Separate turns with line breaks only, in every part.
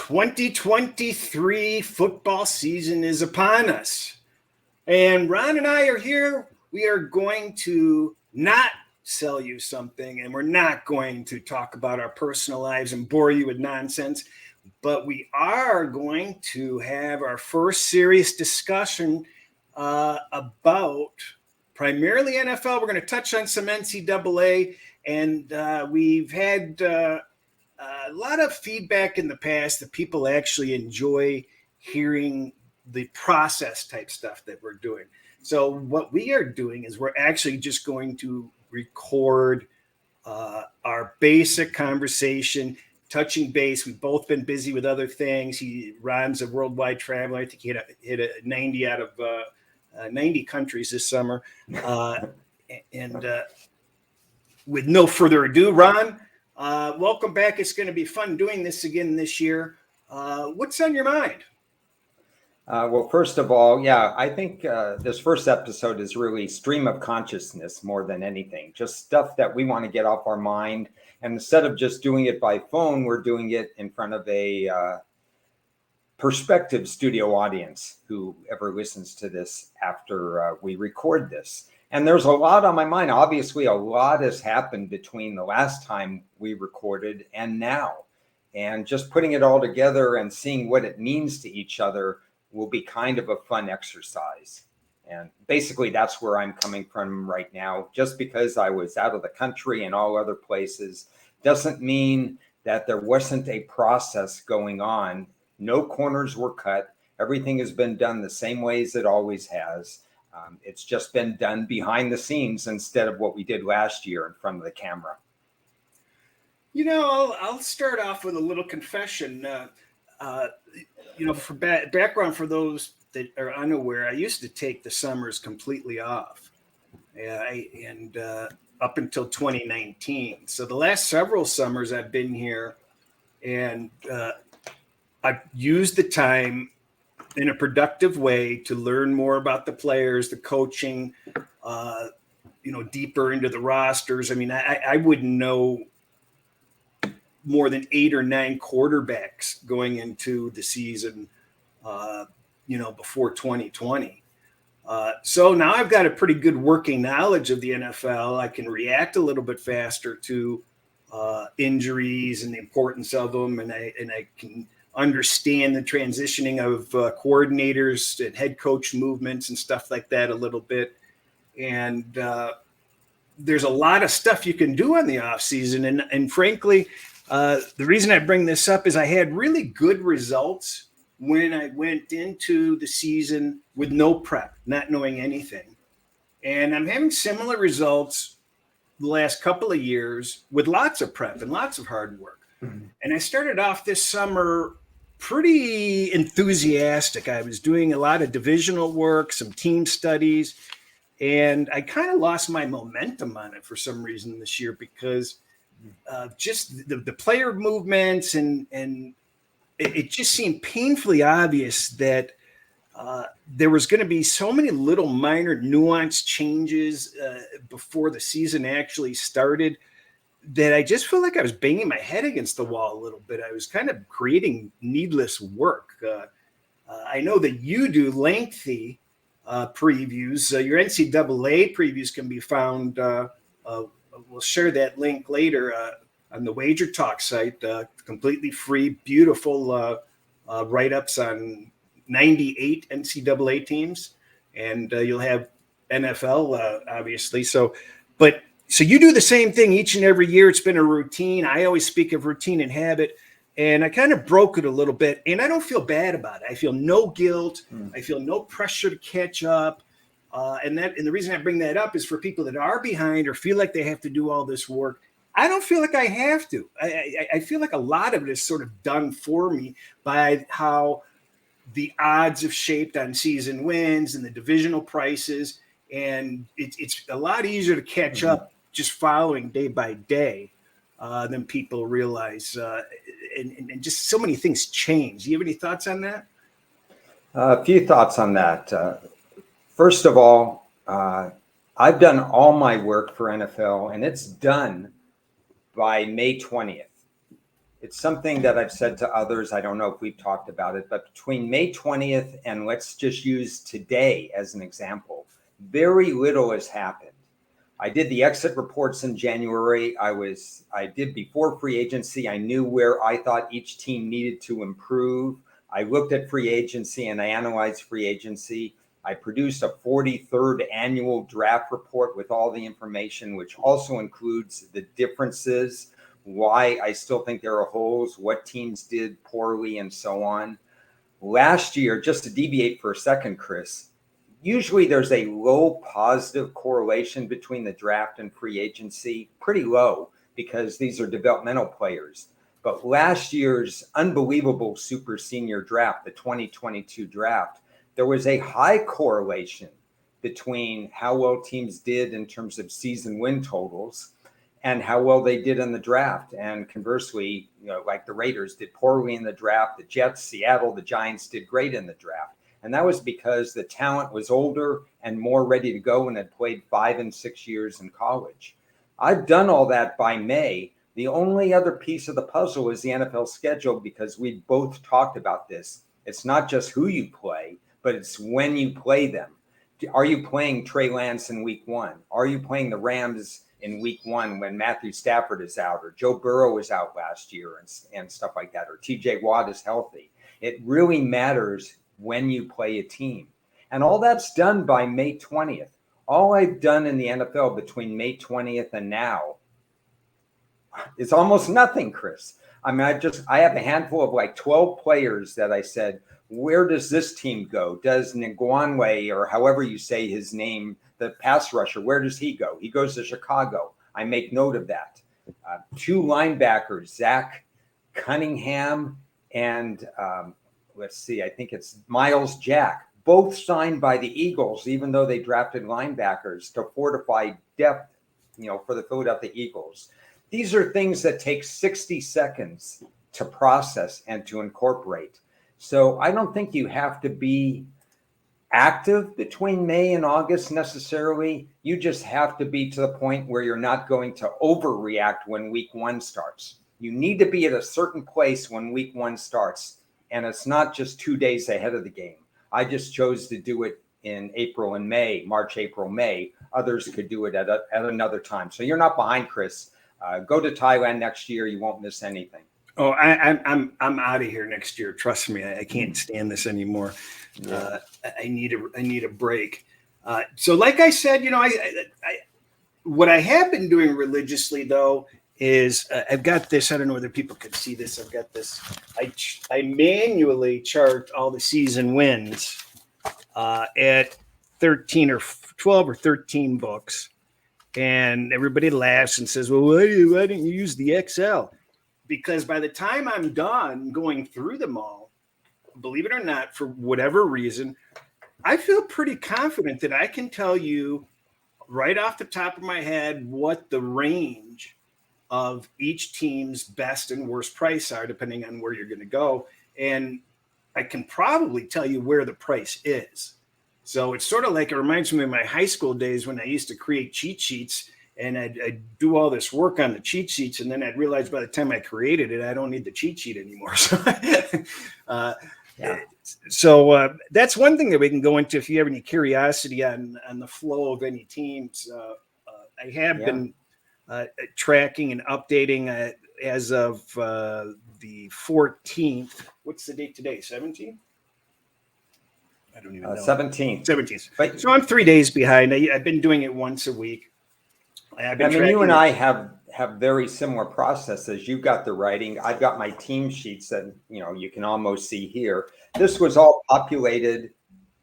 2023 football season is upon us. And Ron and I are here. We are going to not sell you something, and we're not going to talk about our personal lives and bore you with nonsense, but we are going to have our first serious discussion about primarily NFL. We're going to touch on some NCAA, and we've had a lot of feedback in the past that people actually enjoy hearing the process type stuff that we're doing. So what we are doing is we're actually just going to record our basic conversation, touching base. We've both been busy with other things. Ron's a worldwide traveler. I think he hit a 90 out of 90 countries this summer. And with no further ado, Ron, welcome back. It's going to be fun doing this again this year. What's on your mind?
Well, first of all, I think this first episode is really stream of consciousness more than anything, just stuff that we want to get off our mind. And instead of just doing it by phone, we're doing it in front of a prospective studio audience, whoever listens to this after we record this. And there's a lot on my mind. Obviously, a lot has happened between the last time we recorded and now. And just putting it all together and seeing what it means to each other will be kind of a fun exercise. And basically, that's where I'm coming from right now. Just because I was out of the country and all other places doesn't mean that there wasn't a process going on. No corners were cut. Everything has been done the same way as it always has. It's just been done behind the scenes instead of what we did last year in front of the camera.
You know, I'll start off with a little confession. For background for those that are unaware, I used to take the summers completely off, and up until 2019. So the last several summers I've been here, and I've used the time in a productive way to learn more about the players, the coaching, deeper into the rosters. I mean, I wouldn't know more than 8 or 9 quarterbacks going into the season, before 2020. So now I've got a pretty good working knowledge of the NFL. I can react a little bit faster to injuries and the importance of them, and I can understand the transitioning of coordinators and head coach movements and stuff like that a little bit. And there's a lot of stuff you can do on the off season. And frankly, the reason I bring this up is I had really good results when I went into the season with no prep, not knowing anything. And I'm having similar results the last couple of years with lots of prep and lots of hard work. Mm-hmm. And I started off this summer pretty enthusiastic. I was doing a lot of divisional work, some team studies, and I kind of lost my momentum on it for some reason this year because just the player movements and it just seemed painfully obvious that there was going to be so many little minor nuanced changes before the season actually started that I just feel like I was banging my head against the wall a little bit. I was kind of creating needless work. I know that you do lengthy previews. Your NCAA previews can be found. We'll share that link later on the Wager Talk site. Completely free, beautiful write-ups on 98 NCAA teams, and you'll have NFL, obviously. So you do the same thing each and every year. It's been a routine. I always speak of routine and habit, and I kind of broke it a little bit, and I don't feel bad about it. I feel no guilt. I feel no pressure to catch up. And the reason I bring that up is for people that are behind or feel like they have to do all this work. I don't feel like I have to. I feel like a lot of it is sort of done for me by how the odds have shaped on season wins and the divisional prices. And it's a lot easier to catch up just following day by day than people realize. And just so many things change. Do you have any thoughts on that?
A few thoughts on that. First of all, I've done all my work for NFL, and it's done by May 20th. it's something that I've said to others. I don't know if we've talked about it, but between May 20th and let's just use today as an example, very little has happened. I did the exit reports in January. I did before free agency. I knew where I thought each team needed to improve. I looked at free agency and I analyzed free agency. I produced a 43rd annual draft report with all the information, which also includes the differences, why I still think there are holes, what teams did poorly, and so on. Last year, just to deviate for a second, Chris, usually there's a low positive correlation between the draft and free agency, pretty low, because these are developmental players. But last year's unbelievable super senior draft, the 2022 draft, there was a high correlation between how well teams did in terms of season win totals and how well they did in the draft. And conversely, like the Raiders did poorly in the draft, the Jets, Seattle, the Giants did great in the draft. And that was because the talent was older and more ready to go and had played 5 and 6 years in college. I've done all that by May. The only other piece of the puzzle is the NFL schedule, because we both talked about this. It's not just who you play, but it's when you play them. Are you playing Trey Lance in week 1? Are you playing the Rams in week 1 when Matthew Stafford is out, or Joe Burrow was out last year and stuff like that, or TJ Watt is healthy? It really matters when you play a team. And all that's done by May 20th. All I've done in the NFL between May 20th and now is almost nothing, Chris. I mean, I have a handful of like 12 players that I said, where does this team go? Does Ngwanwe, or however you say his name, the pass rusher, where does he go? He goes to Chicago. I make note of that. 2 linebackers, Zach Cunningham and let's see, I think it's Miles Jack, both signed by the Eagles, even though they drafted linebackers to fortify depth, for the Philadelphia Eagles. These are things that take 60 seconds to process and to incorporate. So I don't think you have to be active between May and August necessarily. You just have to be to the point where you're not going to overreact when week 1 starts. You need to be at a certain place when week 1 starts. And it's not just 2 days ahead of the game. I just chose to do it in April and May, March, April, May. Others could do it at another time. So you're not behind, Chris. Go to Thailand next year. You won't miss anything.
Oh, I'm out of here next year. Trust me, I can't stand this anymore. Yeah. I need a break. So, like I said, what I have been doing religiously though is I've got this. I don't know whether people can see this. I've got this. I manually chart all the season wins at 13 or 12 or 13 books, and everybody laughs and says, "Well, why didn't you use the Excel?" Because by the time I'm done going through them all, believe it or not, for whatever reason, I feel pretty confident that I can tell you right off the top of my head what the range of each team's best and worst price are, depending on where you're going to go. And I can probably tell you where the price is. So it's sort of like, it reminds me of my high school days when I used to create cheat sheets, and I'd do all this work on the cheat sheets, and then I'd realize by the time I created it, I don't need the cheat sheet anymore. So that's one thing that we can go into if you have any curiosity on the flow of any teams. I have been tracking and updating as of the 14th. What's the date today? 17th? I don't even know.
17th.
17th. So I'm 3 days behind. I've been doing it once a week.
You and I have very similar processes. You've got the writing. I've got my team sheets that, you can almost see here. This was all populated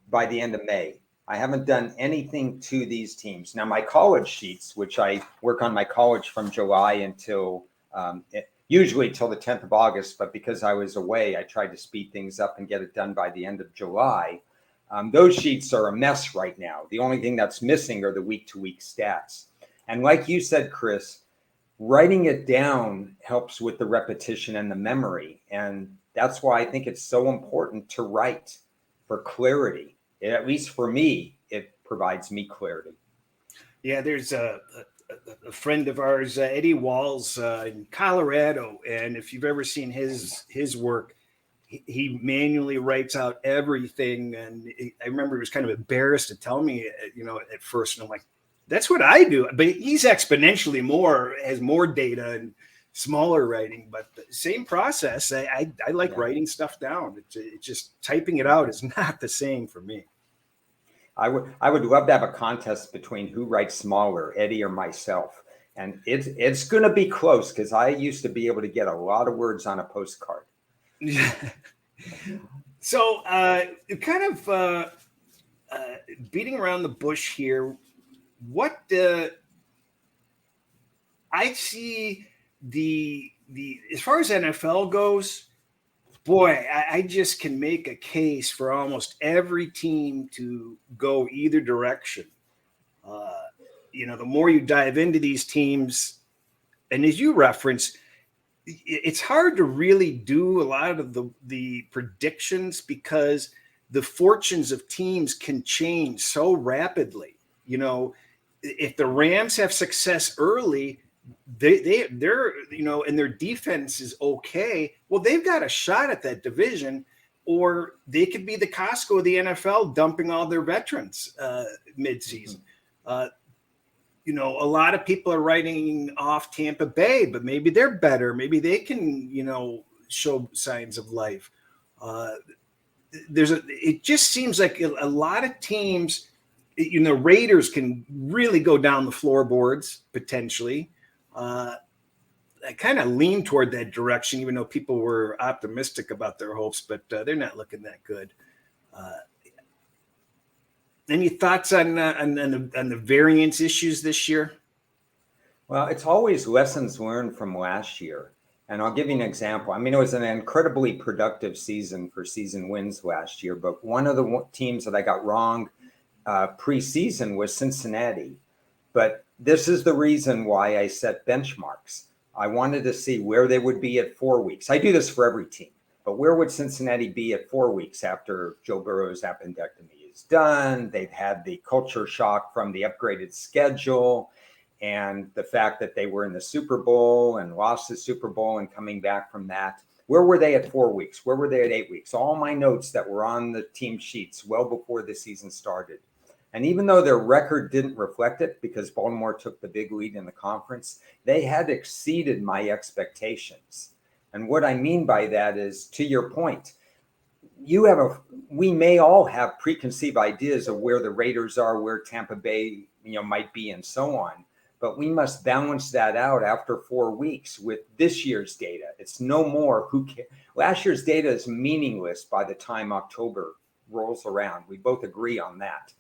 by the end of May. I haven't done anything to these teams. Now, my college sheets, which I work on my college from July until usually till the 10th of August, but because I was away, I tried to speed things up and get it done by the end of July. Those sheets are a mess right now. The only thing that's missing are the week-to-week stats. And like you said, Chris, writing it down helps with the repetition and the memory. And that's why I think it's so important to write for clarity. At least for me, it provides me clarity.
Yeah, there's a friend of ours, Eddie Walls, in Colorado, and if you've ever seen his work, he manually writes out everything. And I remember he was kind of embarrassed to tell me, at first, and I'm like, that's what I do. But he's exponentially has more data and smaller writing, but the same process. I like writing stuff down. It's just typing it out is not the same for me.
I would love to have a contest between who writes smaller, Eddie or myself. And it's going to be close because I used to be able to get a lot of words on a postcard.
So kind of beating around the bush here, what I see the as far as NFL goes, boy, I just can make a case for almost every team to go either direction. The more you dive into these teams, and as you reference, it's hard to really do a lot of the predictions because the fortunes of teams can change so rapidly. If the Rams have success early, they're and their defense is okay, well, they've got a shot at that division. Or they could be the Costco of the NFL, dumping all their veterans midseason. A lot of people are writing off Tampa Bay, but maybe they're better. Maybe they can, show signs of life. It just seems like a lot of teams, Raiders can really go down the floorboards potentially. I kind of lean toward that direction, even though people were optimistic about their hopes, but they're not looking that good. Any thoughts on the variance issues this year?
Well, it's always lessons learned from last year. And I'll give you an example. I mean, it was an incredibly productive season for season wins last year, but one of the teams that I got wrong preseason was Cincinnati. But this is the reason why I set benchmarks. I wanted to see where they would be at 4 weeks. I do this for every team, but where would Cincinnati be at 4 weeks after Joe Burrow's appendectomy is done? They've had the culture shock from the upgraded schedule and the fact that they were in the Super Bowl and lost the Super Bowl and coming back from that. Where were they at 4 weeks? Where were they at 8 weeks? All my notes that were on the team sheets well before the season started. And even though their record didn't reflect it because Baltimore took the big lead in the conference, they had exceeded my expectations. And what I mean by that is, to your point, we may all have preconceived ideas of where the Raiders are, where Tampa Bay, might be, and so on. But we must balance that out after 4 weeks with this year's data. It's no more who cares. Last year's data is meaningless by the time October rolls around. We both agree on that.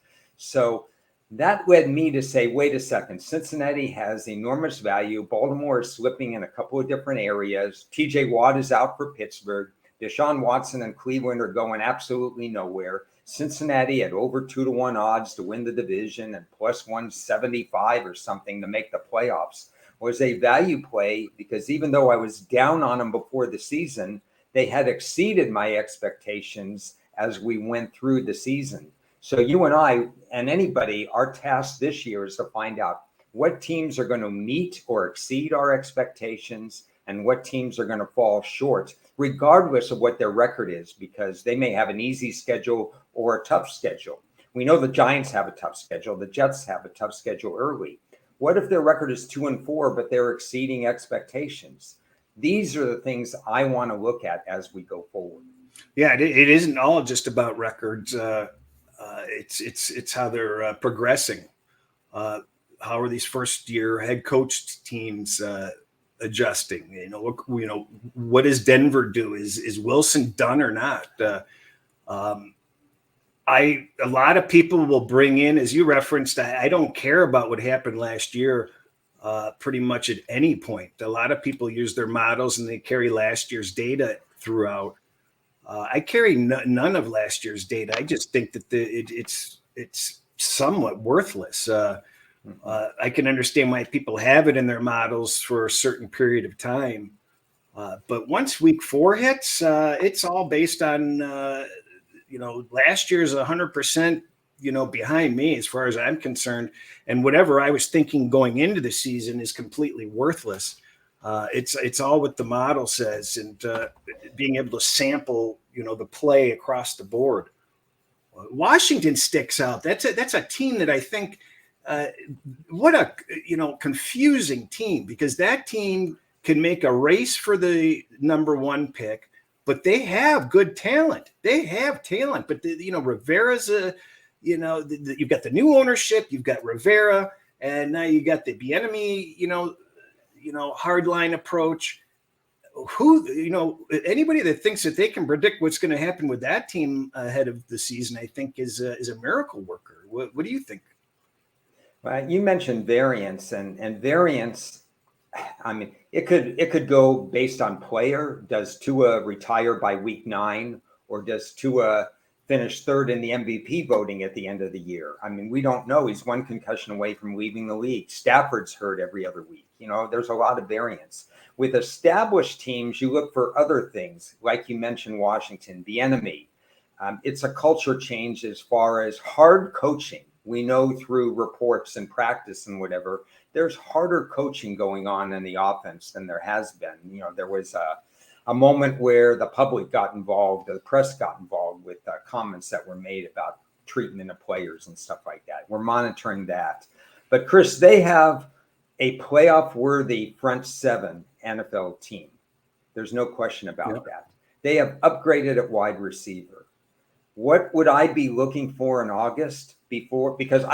So that led me to say, wait a second, Cincinnati has enormous value. Baltimore is slipping in a couple of different areas. TJ Watt is out for Pittsburgh. Deshaun Watson and Cleveland are going absolutely nowhere. Cincinnati at over 2-1 odds to win the division and plus 175 or something to make the playoffs was a value play because even though I was down on them before the season, they had exceeded my expectations as we went through the season. So you and I and anybody, our task this year is to find out what teams are going to meet or exceed our expectations and what teams are going to fall short, regardless of what their record is, because they may have an easy schedule or a tough schedule. We know the Giants have a tough schedule. The Jets have a tough schedule early. What if their record is 2-4, but they're exceeding expectations? These are the things I want to look at as we go forward.
Yeah, it isn't all just about records. It's how they're progressing. How are these first-year head coach teams adjusting? What does Denver do? Is Wilson done or not? A lot of people will bring in, as you referenced, I don't care about what happened last year pretty much at any point. A lot of people use their models and they carry last year's data throughout. I carry none of last year's data. I just think that it's somewhat worthless. I can understand why people have it in their models for a certain period of time. But once week 4 hits, it's all based on, last year's 100% behind me as far as I'm concerned. And whatever I was thinking going into the season is completely worthless. It's all what the model says, and being able to sample, the play across the board. Washington sticks out. That's a team that I think, what a confusing team, because that team can make a race for the number one pick, but they have good talent. They have talent, but Rivera's you've got the new ownership, you've got Rivera, and now you got the Bieniemy, hardline approach. Anybody that thinks that they can predict what's going to happen with that team ahead of the season, I think is a miracle worker. What do you think?
Well, you mentioned variance, and variance. I mean, it could go based on player. Does Tua retire by week 9, or does Tua finish third in the MVP voting at the end of the year? I mean, we don't know. He's one concussion away from leaving the league. Stafford's hurt every other week. There's a lot of variance. With established teams, you look for other things, like you mentioned, Washington, the enemy. It's a culture change as far as hard coaching. We know through reports and practice and whatever, there's harder coaching going on in the offense than there has been. There was a moment where the public got involved, the press got involved with comments that were made about treatment of players and stuff like that. We're monitoring that. But Chris, they have a playoff-worthy front seven NFL team. There's no question about that. They have upgraded at wide receiver. What would I be looking for in August because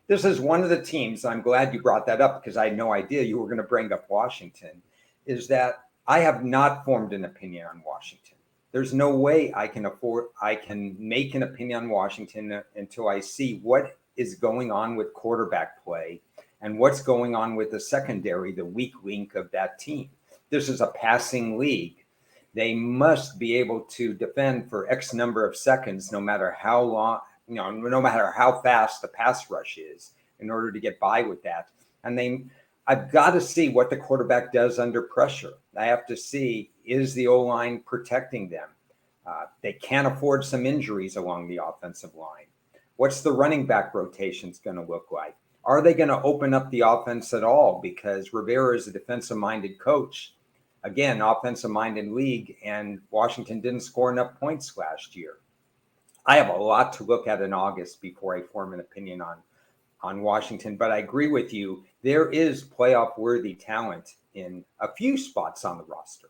this is one of the teams, I'm glad you brought that up because I had no idea you were going to bring up Washington, is that I have not formed an opinion on Washington. There's no way I can make an opinion on Washington until I see what is going on with quarterback play and what's going on with the secondary, the weak link of that team. This is a passing league. They must be able to defend for X number of seconds, no matter how long, no matter how fast the pass rush is, in order to get by with that. And I've got to see what the quarterback does under pressure. I have to see, is the O-line protecting them? They can't afford some injuries along the offensive line. What's the running back rotations going to look like? Are they going to open up the offense at all? Because Rivera is a defensive-minded coach. Again, offensive-minded league, and Washington didn't score enough points last year. I have a lot to look at in August before I form an opinion on Washington, but I agree with you. There is playoff-worthy talent in a few spots on the roster.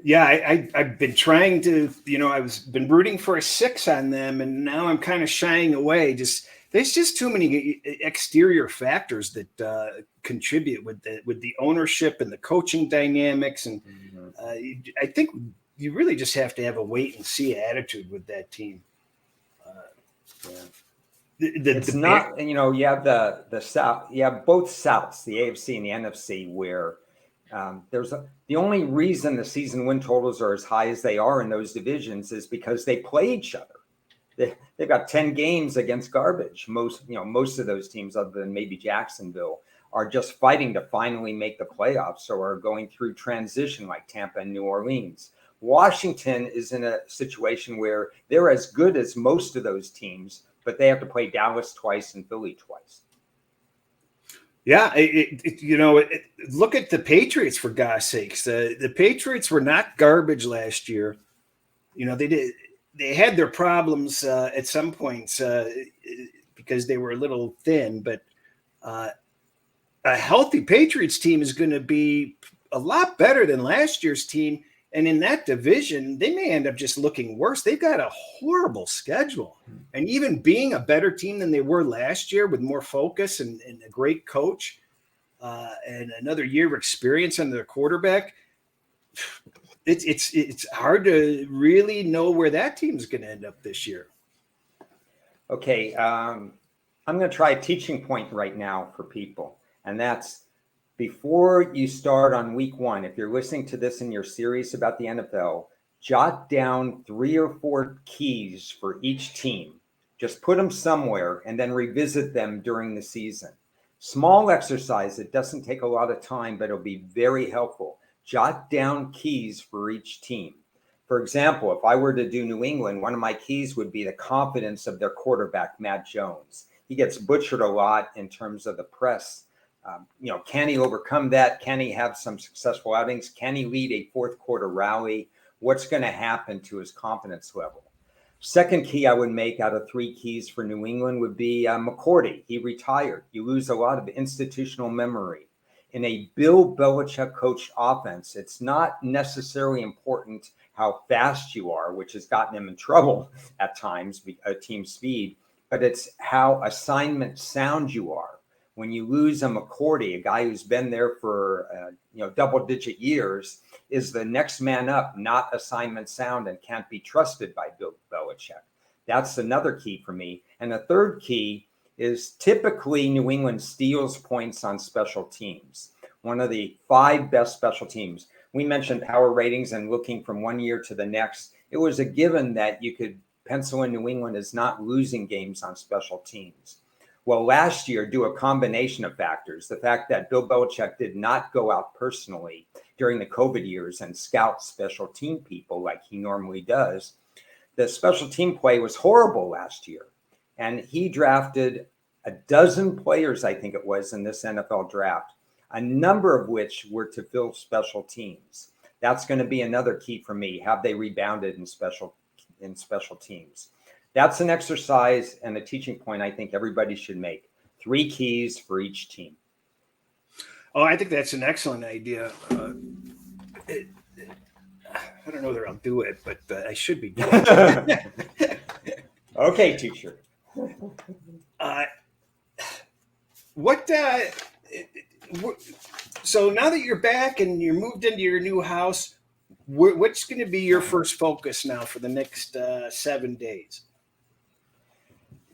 Yeah, I've been trying to, I've been rooting for a 6 on them, and now I'm kind of shying away. There's just too many exterior factors that contribute with the ownership and the coaching dynamics, and I think you really just have to have a wait and see attitude with that team.
It's not, you have the South, you have both Souths, the AFC and the NFC, where the only reason the season win totals are as high as they are in those divisions is because they play each other. They've got 10 games against garbage. Most of those teams, other than maybe Jacksonville, are just fighting to finally make the playoffs or are going through transition like Tampa and New Orleans. Washington is in a situation where they're as good as most of those teams, but they have to play Dallas twice and Philly twice.
Yeah, look at the Patriots, for God's sakes. The Patriots were not garbage last year. They had their problems at some points because they were a little thin, but a healthy Patriots team is going to be a lot better than last year's team. And in that division, they may end up just looking worse. They've got a horrible schedule. And even being a better team than they were last year with more focus and a great coach and another year of experience under their quarterback, it's hard to really know where that team is going to end up this year.
Okay, I'm going to try a teaching point right now for people, and that's before you start on week 1, if you're listening to this and you're serious about the NFL, jot down 3 or 4 keys for each team. Just put them somewhere and then revisit them during the season. Small exercise. It doesn't take a lot of time, but it'll be very helpful. Jot down keys for each team. For example, if I were to do New England, one of my keys would be the confidence of their quarterback, Matt Jones. He gets butchered a lot in terms of the press. Can he overcome that? Can he have some successful outings? Can he lead a fourth quarter rally? What's going to happen to his confidence level? Second key I would make out of three keys for New England would be McCourty. He retired. You lose a lot of institutional memory. In a Bill Belichick coached offense, it's not necessarily important how fast you are, which has gotten him in trouble at times, team speed, but it's how assignment sound you are. When you lose a McCourty, a guy who's been there for double-digit years, is the next man up, not assignment sound, and can't be trusted by Bill Belichick. That's another key for me. And the third key is typically New England steals points on special teams. One of the 5 best special teams. We mentioned power ratings and looking from one year to the next. It was a given that you could pencil in New England as not losing games on special teams. Well, last year, due to a combination of factors, the fact that Bill Belichick did not go out personally during the COVID years and scout special team people like he normally does, the special team play was horrible last year. And he drafted a dozen players, I think it was, in this NFL draft, a number of which were to fill special teams. That's going to be another key for me. Have they rebounded in special teams? That's an exercise and a teaching point I think everybody should make. 3 keys for each team.
Oh, I think that's an excellent idea. I don't know that I'll do it, but I should be doing it.
Okay, teacher.
So now that you're back and you're moved into your new house, what's going to be your first focus now for the next 7 days?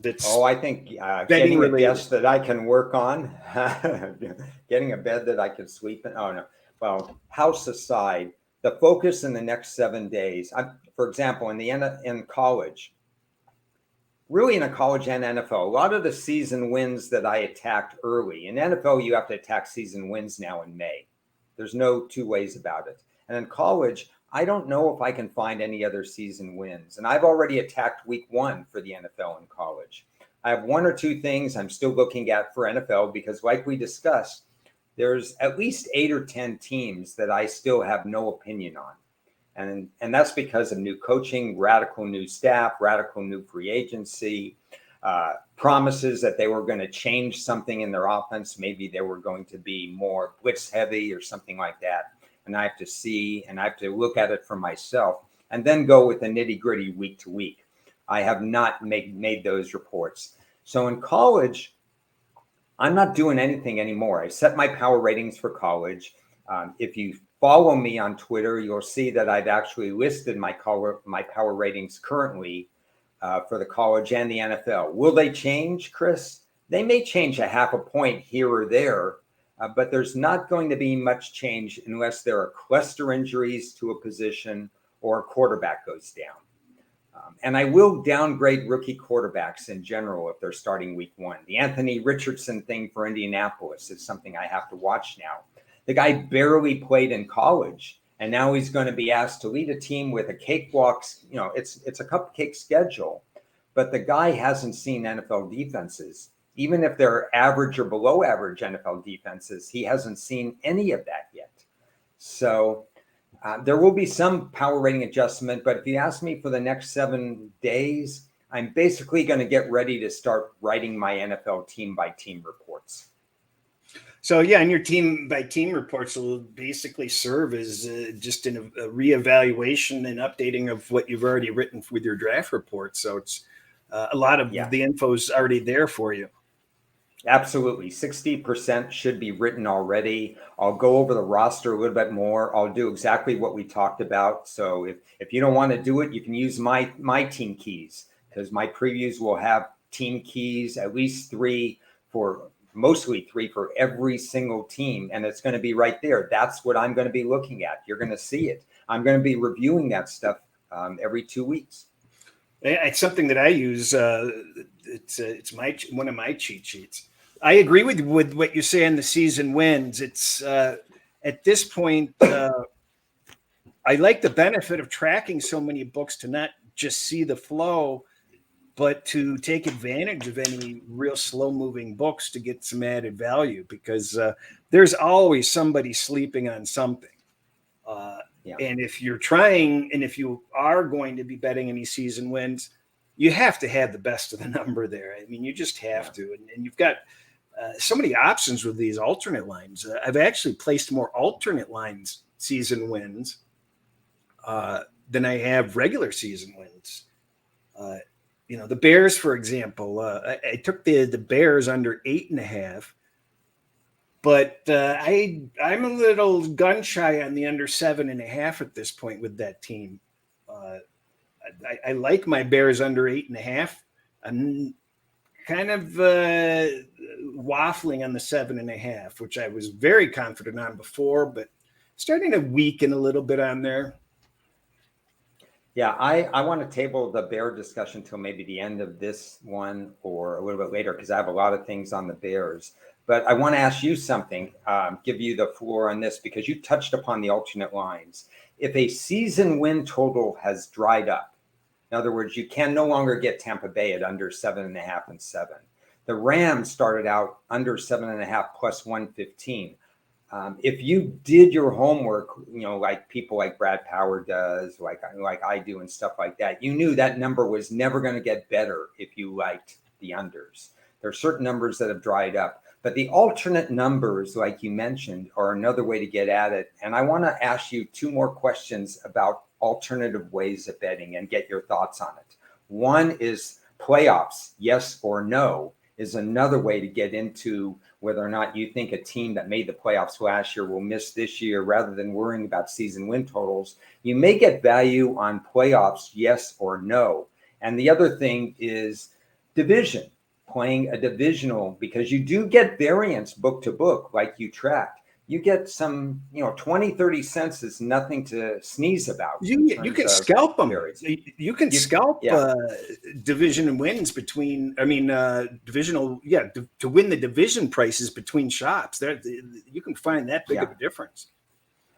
I think getting a desk that I can work on, getting a bed that I can sleep in. Oh, no. Well, house aside, the focus in the next 7 days, for example, in college, really in a college and NFL, a lot of the season wins that I attacked early. In NFL, you have to attack season wins now in May. There's no 2 ways about it. And in college, I don't know if I can find any other season wins. And I've already attacked week 1 for the NFL in college. I have 1 or 2 things I'm still looking at for NFL because, like we discussed, there's at least 8 or 10 teams that I still have no opinion on. And that's because of new coaching, radical new staff, radical new free agency, promises that they were going to change something in their offense. Maybe they were going to be more blitz heavy or something like that. And I have to see and I have to look at it for myself and then go with the nitty gritty week to week. I have not made those reports. So in college, I'm not doing anything anymore. I set my power ratings for college. If you follow me on Twitter, you'll see that I've actually listed my power ratings currently for the college and the NFL. Will they change, Chris? They may change a half a point here or there, but there's not going to be much change unless there are cluster injuries to a position or a quarterback goes down. And I will downgrade rookie quarterbacks in general if they're starting week 1. The Anthony Richardson thing for Indianapolis is something I have to watch now. The guy barely played in college, and now he's going to be asked to lead a team with a cakewalk. It's a cupcake schedule, but the guy hasn't seen NFL defenses. Even if they're average or below average NFL defenses, he hasn't seen any of that yet. So there will be some power rating adjustment, but if you ask me for the next 7 days, I'm basically going to get ready to start writing my NFL team by team reports.
So, yeah, and your team by team reports will basically serve as just a reevaluation and updating of what you've already written with your draft report. So it's a lot of the info's already there for you.
Absolutely. 60% should be written already. I'll go over the roster a little bit more. I'll do exactly what we talked about. So if you don't want to do it, you can use my team keys because my previews will have team keys, at least mostly 3 for every single team. And it's going to be right there. That's what I'm going to be looking at. You're going to see it. I'm going to be reviewing that stuff every 2 weeks.
It's something that I use. It's one of my cheat sheets. I agree with what you say on the season wins. It's at this point, I like the benefit of tracking so many books to not just see the flow, but to take advantage of any real slow moving books to get some added value, because there's always somebody sleeping on something.
Yeah.
And if you're trying, and if you are going to be betting any season wins, you have to have the best of the number there. I mean, you just have to. And you've got so many options with these alternate lines. I've actually placed more alternate lines season wins than I have regular season wins. The Bears, for example, I took the Bears under 8.5, but I'm a little gun shy on the under 7.5 at this point with that team. I like my Bears under 8.5. I'm kind of waffling on the 7.5, which I was very confident on before, but starting to weaken a little bit on there.
Yeah, I want to table the Bear discussion till maybe the end of this one or a little bit later, because I have a lot of things on the Bears. But I want to ask you something, give you the floor on this, because you touched upon the alternate lines. If a season win total has dried up, in other words, you can no longer get Tampa Bay at under 7.5 and 7. The Rams started out under 7.5 plus 115. If you did your homework, like people like Brad Power does, like I do and stuff like that, you knew that number was never going to get better if you liked the unders. There are certain numbers that have dried up, but the alternate numbers, like you mentioned, are another way to get at it. And I want to ask you 2 more questions about alternative ways of betting and get your thoughts on it. One is playoffs, yes or no, is another way to get into whether or not you think a team that made the playoffs last year will miss this year, rather than worrying about season win totals. You may get value on playoffs, yes or no. And the other thing is division, playing a divisional, because you do get variance book to book like you track. You get some, 20, 30 cents is nothing to sneeze about.
You can scalp them.
Variance.
You can scalp division wins between, divisional, to win the division prices between shops. There, you can find that big of a difference.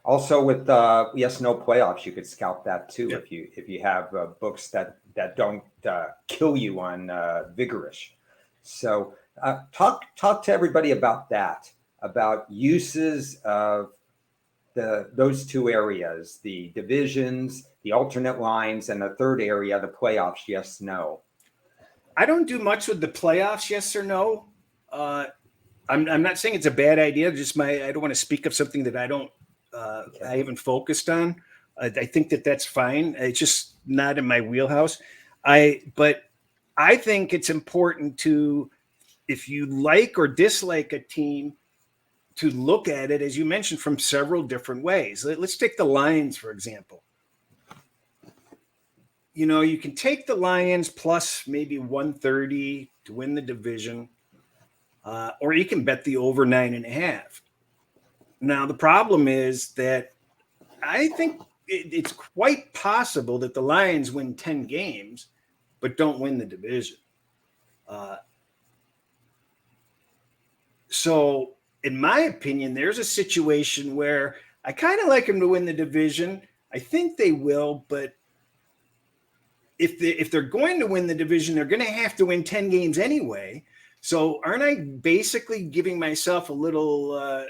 Also with yes, no playoffs, you could scalp that too if you have books that don't kill you on vigorish. So talk to everybody about that, about uses of those 2 areas, the divisions, the alternate lines, and the third area, the playoffs, yes, no.
I don't do much with the playoffs, yes or no. I'm not saying it's a bad idea. Just I don't want to speak of something that I haven't focused on. I think that's fine. It's just not in my wheelhouse. But I think it's important to, if you like or dislike a team, to look at it, as you mentioned, from several different ways. Let's take the Lions, for example. You can take the Lions plus maybe 130 to win the division, or you can bet the over 9.5. Now, the problem is that I think it's quite possible that the Lions win 10 games, but don't win the division. So, in my opinion, there's a situation where I kind of like them to win the division. I think they will, but if they're going to win the division, they're going to have to win 10 games anyway. So aren't I basically giving myself a little,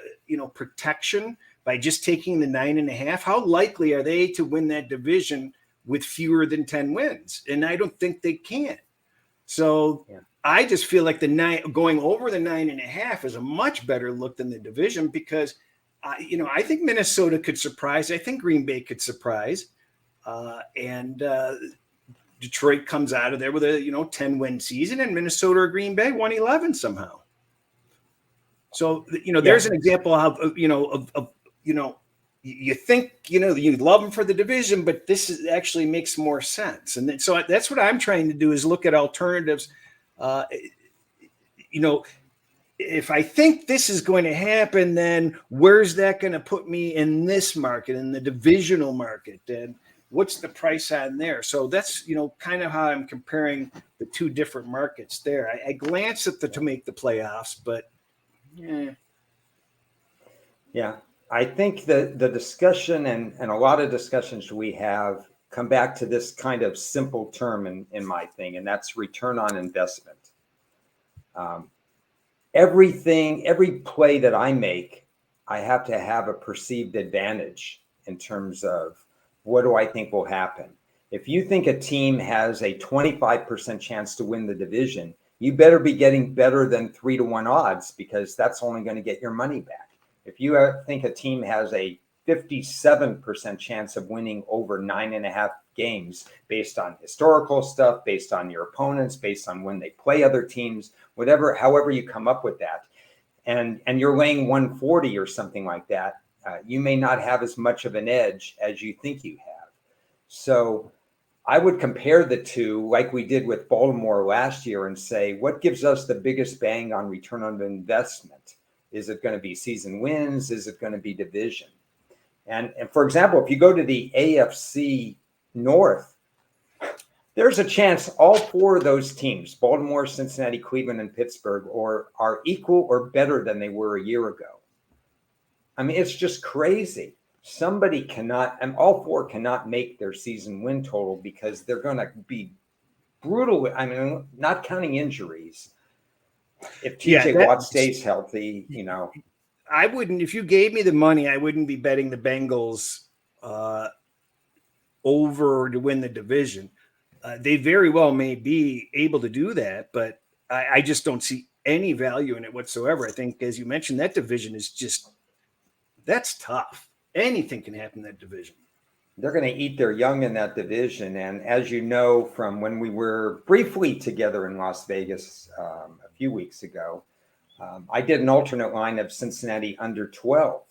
protection by just taking the 9.5? How likely are they to win that division with fewer than 10 wins? And I don't think they can. So I just feel like going over the 9.5 is a much better look than the division, because, I think Minnesota could surprise. I think Green Bay could surprise. And Detroit comes out of there with a 10-win season, and Minnesota or Green Bay won 11 somehow. So there's an example of you think you love them for the division, but this actually makes more sense. And then, so that's what I'm trying to do, is look at alternatives. If I think this is going to happen, then where's that going to put me in this market, in the divisional market, and what's the price on there? So that's, kind of how I'm comparing the 2 different markets there. I glance at to make the playoffs, but
yeah. I think the discussion and a lot of discussions we have come back to this kind of simple term in my thing, and that's return on investment. Um, every play that I make, I have to have a perceived advantage in terms of what do I think will happen. If you think a team has a 25% chance to win the division, you better be getting better than 3-1 odds, because that's only going to get your money back. If you think a team has a 57% chance of winning over 9.5 games based on historical stuff, based on your opponents, based on when they play other teams, whatever, however you come up with that, and you're laying 140 or something like that, you may not have as much of an edge as you think you have. So I would compare the two like we did with Baltimore last year and say, what gives us the biggest bang on return on investment? Is it going to be season wins? Is it going to be division? And for example, if you go to the AFC North, there's a chance all four of those teams, Baltimore, Cincinnati, Cleveland, and Pittsburgh, are equal or better than they were a year ago. I mean, it's just crazy. Somebody cannot, and all four cannot make their season win total because they're going to be brutal. I mean, not counting injuries. If TJ Watt stays healthy,
I wouldn't, if you gave me the money, I wouldn't be betting the Bengals over to win the division. They very well may be able to do that, but I just don't see any value in it whatsoever. I think, as you mentioned, that division is just, that's tough. Anything can happen in that division.
They're going to eat their young in that division. And as you know, from when we were briefly together in Las Vegas a few weeks ago, I did an alternate line of Cincinnati under 12,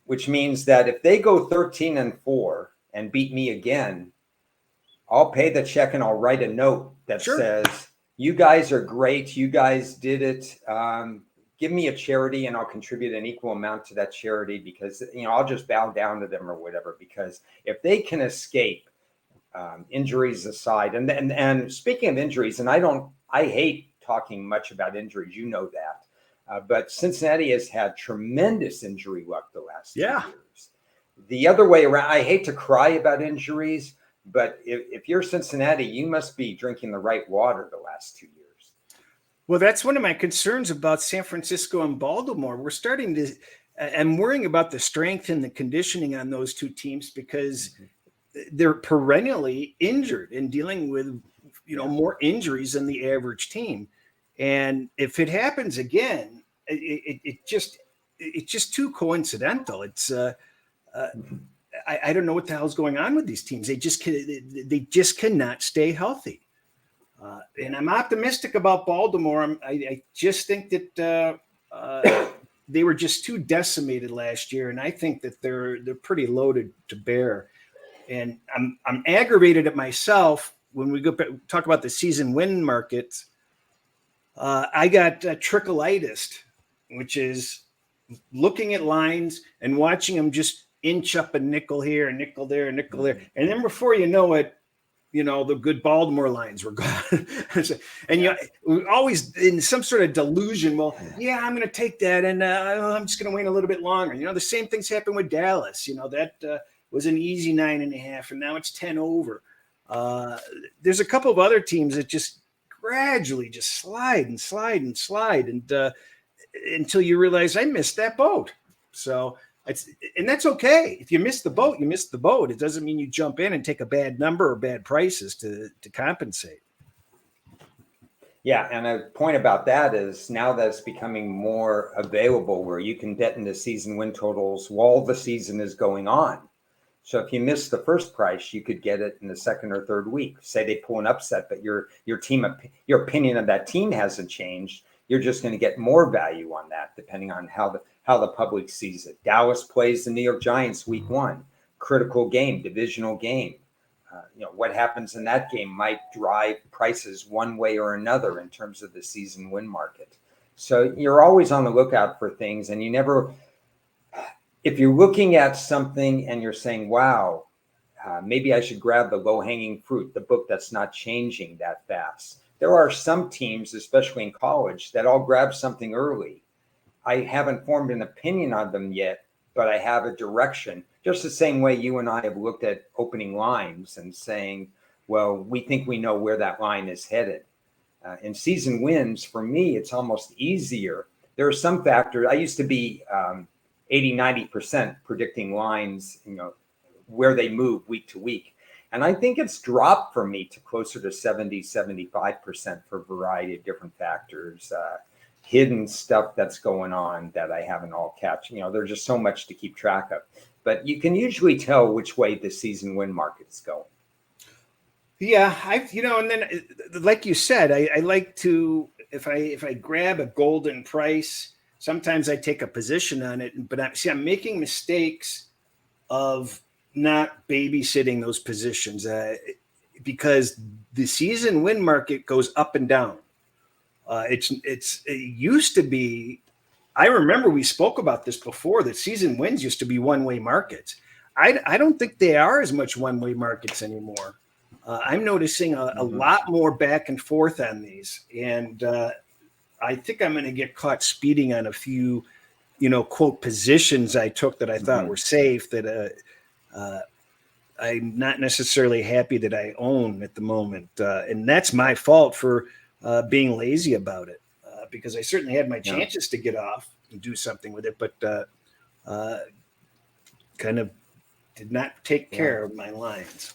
which means that if they go 13-4 and beat me again, I'll pay the check and I'll write a note that says, you guys are great. You guys did it. Give me a charity and I'll contribute an equal amount to that charity, because, I'll just bow down to them or whatever, because if they can escape, injuries aside, and speaking of injuries, and I hate talking much about injuries, that, but Cincinnati has had tremendous injury luck the last 2 years. The other way around, I hate to cry about injuries, but if you're Cincinnati, you must be drinking the right water the last 2 years.
Well, that's one of my concerns about San Francisco and Baltimore. I'm worrying about the strength and the conditioning on those two teams, because they're perennially injured and dealing with, more injuries than the average team. And if it happens again, it's just too coincidental. It's I don't know what the hell's going on with these teams. They just cannot stay healthy. And I'm optimistic about Baltimore. I just think that they were just too decimated last year, and I think that they're pretty loaded to bear. And I'm aggravated at myself when we talk about the season win market. I got trickleitis, which is looking at lines and watching them just inch up a nickel here, a nickel there, a nickel there, and then before you know it, the good Baltimore lines were gone. And we're always in some sort of delusion. Well, I'm going to take that, and I'm just going to wait a little bit longer. The same things happened with Dallas. That was an easy 9.5, and now it's 10 over. There's a couple of other teams that just gradually just slide and slide and slide, and until you realize I missed that boat. So and that's okay. If you miss the boat, you miss the boat. It doesn't mean you jump in and take a bad number or bad prices to compensate.
Yeah, and a point about that is now that it's becoming more available where you can bet into season win totals while the season is going on. So if you miss the first price, you could get it in the second or third week. Say they pull an upset, but your opinion of that team hasn't changed. You're just going to get more value on that, depending on how the public sees it. Dallas plays the New York Giants week 1, critical game, divisional game. What happens in that game might drive prices one way or another in terms of the season win market. So you're always on the lookout for things, and if you're looking at something and you're saying, wow, maybe I should grab the low-hanging fruit, the book that's not changing that fast. There are some teams, especially in college, that I'll grab something early. I haven't formed an opinion on them yet, but I have a direction. Just the same way you and I have looked at opening lines and saying, well, we think we know where that line is headed. In season wins, for me, it's almost easier. There are some factors. I used to be 80, 90% predicting lines, where they move week to week. And I think it's dropped for me to closer to 70, 75% for a variety of different factors, hidden stuff that's going on that I haven't all catch. There's just so much to keep track of. But you can usually tell which way the season win market is going.
Yeah, and then like you said, I like to, if I grab a golden price, sometimes I take a position on it, but I'm making mistakes of not babysitting those positions because the season win market goes up and down. It used to be, I remember we spoke about this before, that season wins used to be one-way markets. I don't think they are as much one-way markets anymore. I'm noticing a lot more back and forth on these. And I think I'm going to get caught speeding on a few, quote, positions I took that I thought were safe that I'm not necessarily happy that I own at the moment. And that's my fault for being lazy about it because I certainly had my chances to get off and do something with it, but kind of did not take care of my lines.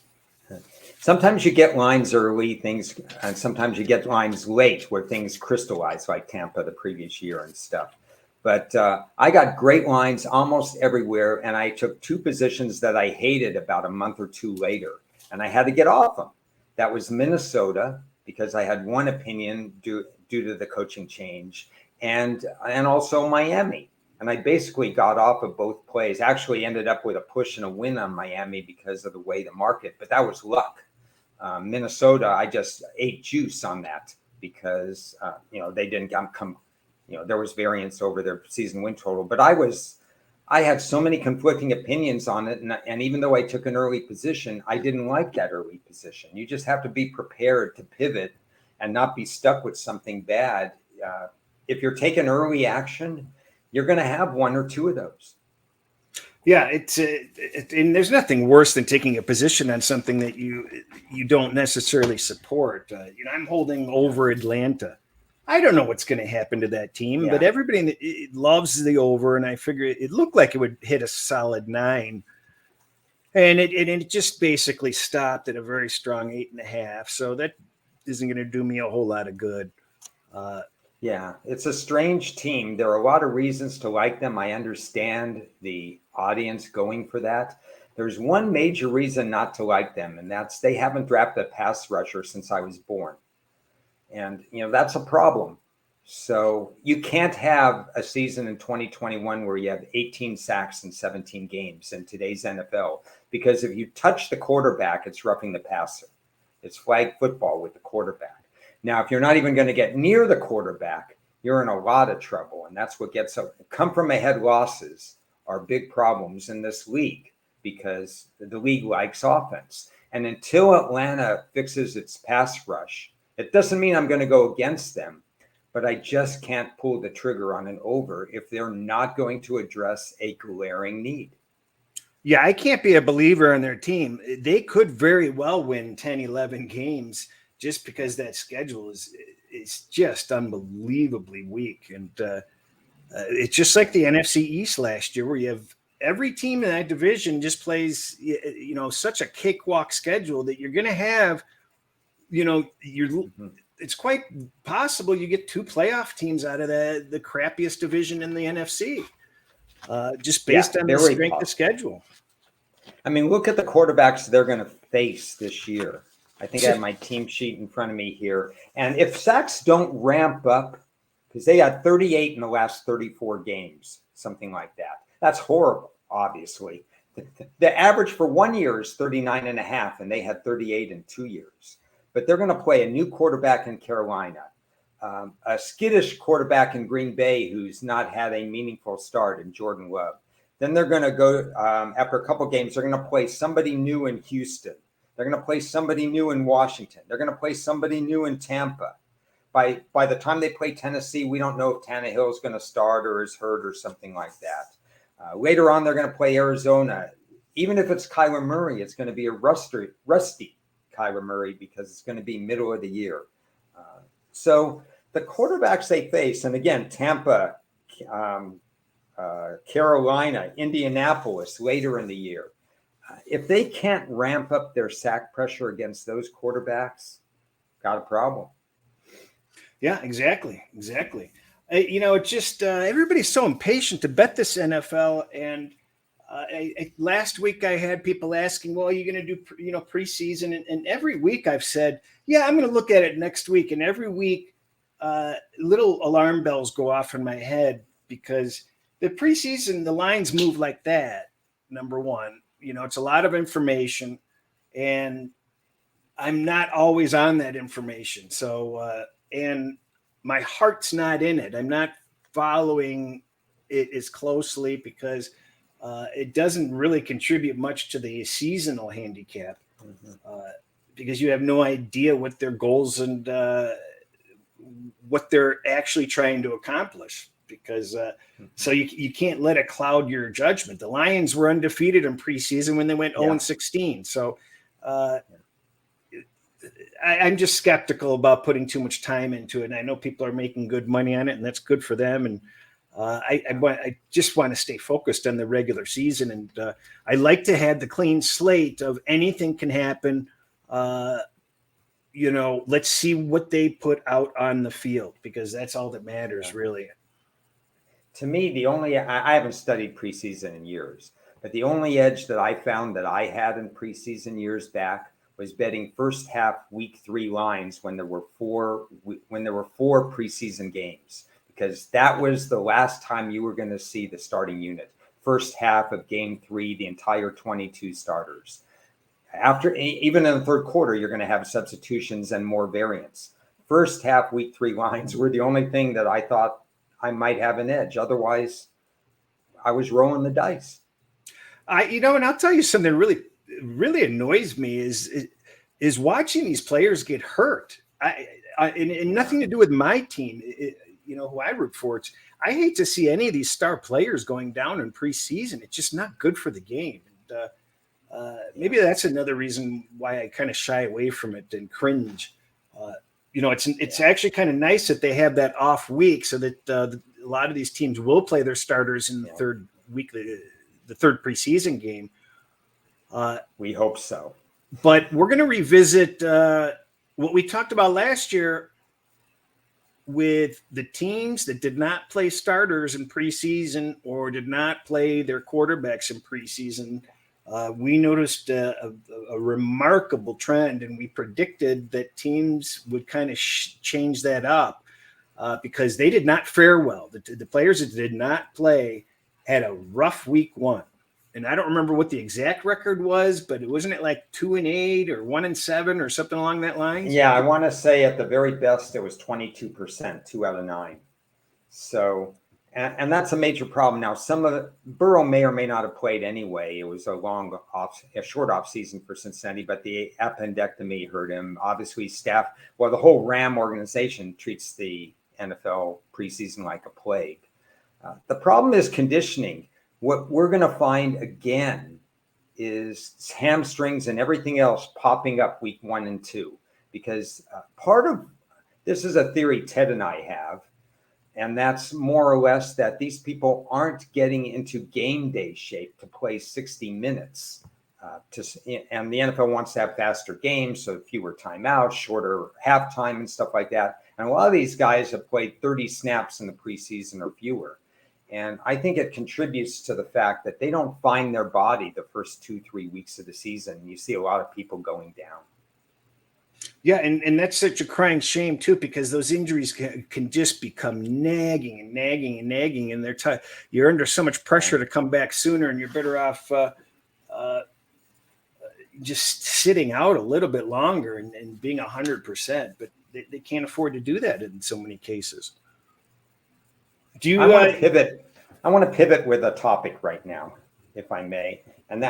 Sometimes you get lines early, and sometimes you get lines late where things crystallize, like Tampa the previous year and stuff. But I got great lines almost everywhere, and I took two positions that I hated about a month or two later, and I had to get off them. That was Minnesota, because I had one opinion due to the coaching change, and also Miami. And I basically got off of both plays. Actually ended up with a push and a win on Miami because of the way the market, but that was luck. Minnesota, I just ate juice on that because, they didn't come, there was variance over their season win total, but I had so many conflicting opinions on it. And even though I took an early position, I didn't like that early position. You just have to be prepared to pivot and not be stuck with something bad. If you're taking early action, you're going to have one or two of those.
Yeah, and there's nothing worse than taking a position on something that you don't necessarily support. I'm holding over Atlanta. I don't know what's going to happen to that team, but everybody loves the over, and I figure it looked like it would hit a solid 9, and it just basically stopped at a very strong 8.5. So that isn't going to do me a whole lot of good.
Yeah, it's a strange team. There are a lot of reasons to like them. I understand the audience going for that. There's one major reason not to like them, and that's they haven't drafted a pass rusher since I was born. And, that's a problem. So you can't have a season in 2021 where you have 18 sacks in 17 games in today's NFL, because if you touch the quarterback, it's roughing the passer. It's flag football with the quarterback. Now, if you're not even going to get near the quarterback, you're in a lot of trouble. And that's what gets come from ahead losses are big problems in this league because the league likes offense. And until Atlanta fixes its pass rush, it doesn't mean I'm going to go against them, but I just can't pull the trigger on an over if they're not going to address a glaring need.
Yeah, I can't be a believer in their team. They could very well win 10, 11 games just because that schedule is just unbelievably weak. And it's just like the NFC East last year where you have every team in that division just plays, such a cakewalk schedule that you're going to have, it's quite possible you get 2 playoff teams out of the crappiest division in the NFC, just based on the strength of schedule.
I mean, look at the quarterbacks they're going to face this year. I think I have my team sheet in front of me here. And if sacks don't ramp up, because they had 38 in the last 34 games, something like that. That's horrible, obviously. The average for 1 year is 39.5, and they had 38 in 2 years. But they're going to play a new quarterback in Carolina, a skittish quarterback in Green Bay who's not had a meaningful start in Jordan Love. Then they're going to go, after a couple games, they're going to play somebody new in Houston. They're going to play somebody new in Washington. They're going to play somebody new in Tampa. by the time they play Tennessee, we don't know if Tannehill is going to start or is hurt or something like that. Later on, they're going to play Arizona. Even if it's Kyler Murray, it's going to be a rusty Kyler Murray because it's going to be middle of the year. So the quarterbacks they face, and again, Tampa, Carolina, Indianapolis later in the year, if they can't ramp up their sack pressure against those quarterbacks, got a problem.
Yeah, exactly. It's just everybody's so impatient to bet this NFL. And last week I had people asking, well, are you going to do, preseason? And every week I've said, yeah, I'm going to look at it next week. And every week little alarm bells go off in my head because the preseason, the lines move like that. Number one, it's a lot of information and I'm not always on that information. So, and my heart's not in it. I'm not following it as closely because it doesn't really contribute much to the seasonal handicap because you have no idea what their goals and what they're actually trying to accomplish. Because so you can't let it cloud your judgment. The Lions were undefeated in preseason when they went 0-16. So I'm just skeptical about putting too much time into it. And I know people are making good money on it, and that's good for them. And I just want to stay focused on the regular season. And I like to have the clean slate of anything can happen. Let's see what they put out on the field because that's all that matters, really.
To me, I haven't studied preseason in years, but the only edge that I found that I had in preseason years back was betting first half week 3 lines when there were four preseason games, because that was the last time you were going to see the starting unit. First half of game 3, the entire 22 starters. After, even in the third quarter, you're going to have substitutions and more variance. First half week 3 lines were the only thing that I thought I might have an edge. Otherwise, I was rolling the dice.
And I'll tell you something really, really annoys me is watching these players get hurt. And nothing to do with my team, who I root for. I hate to see any of these star players going down in preseason. It's just not good for the game. And maybe that's another reason why I kind of shy away from it and cringe. It's actually kind of nice that they have that off week so that a lot of these teams will play their starters in the third week, the third preseason game.
We hope so.
But we're going to revisit what we talked about last year with the teams that did not play starters in preseason or did not play their quarterbacks in preseason. We noticed a remarkable trend, and we predicted that teams would kind of change that up because they did not fare well. The players that did not play had a rough week 1. And I don't remember what the exact record was, but wasn't it like 2-8 or 1-7 or something along that line?
Yeah, I want to say at the very best it was 22%, 2 out of 9. So, and that's a major problem. Now, some of it, Burrow may or may not have played anyway. It was a short off season for Cincinnati, but the appendectomy hurt him. Obviously, the whole Ram organization treats the NFL preseason like a plague. The problem is conditioning. What we're going to find again is hamstrings and everything else popping up week 1 and 2, because part of this is a theory Ted and I have, and that's more or less that these people aren't getting into game day shape to play 60 minutes. And the NFL wants to have faster games, so fewer timeouts, shorter halftime and stuff like that. And a lot of these guys have played 30 snaps in the preseason or fewer. And I think it contributes to the fact that they don't find their body the first 2-3 weeks of the season. You see a lot of people going down.
Yeah, and that's such a crying shame too, because those injuries can just become nagging, and you're under so much pressure to come back sooner, and you're better off just sitting out a little bit longer and being 100%. But they can't afford to do that in so many cases.
I want to pivot with a topic right now, if I may. And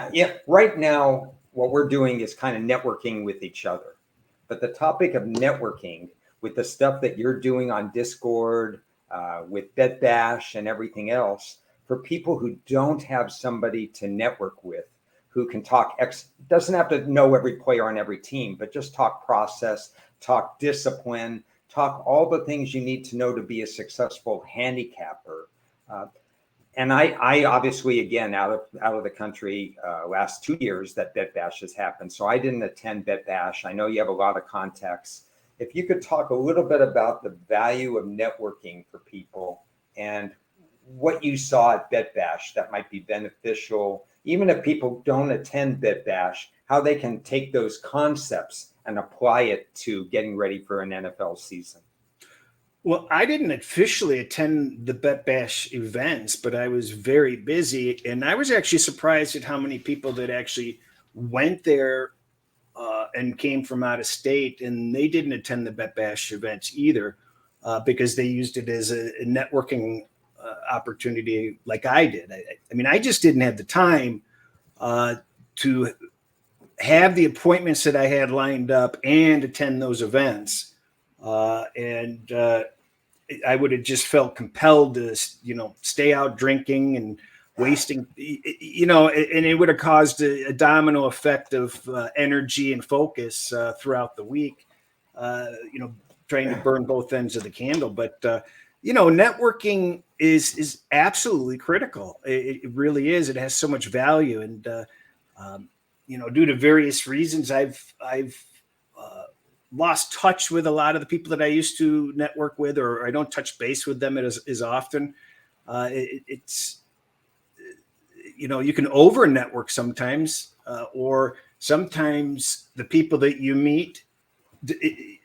right now, what we're doing is kind of networking with each other. But the topic of networking with the stuff that you're doing on Discord, with Bet Bash and everything else, for people who don't have somebody to network with, who can talk doesn't have to know every player on every team, but just talk process, talk discipline, talk all the things you need to know to be a successful handicapper. And I obviously, again, out of the country last 2 years that Bet Bash has happened. So I didn't attend Bet Bash. I know you have a lot of contacts. If you could talk a little bit about the value of networking for people and what you saw at Bet Bash that might be beneficial, even if people don't attend Bet Bash, how they can take those concepts and apply it to getting ready for an NFL season.
Well, I didn't officially attend the Bet Bash events, but I was very busy, and I was actually surprised at how many people that actually went there and came from out of state, and they didn't attend the Bet Bash events either because they used it as a networking opportunity like I did. I mean, I just didn't have the time to have the appointments that I had lined up and attend those events. I would have just felt compelled to, stay out drinking and wasting, and it would have caused a domino effect of energy and focus throughout the week, trying to burn both ends of the candle. But, networking is absolutely critical. It really is. It has so much value. And, due to various reasons, I've lost touch with a lot of the people that I used to network with, or I don't touch base with them as often. It's you can over network sometimes, or sometimes the people that you meet,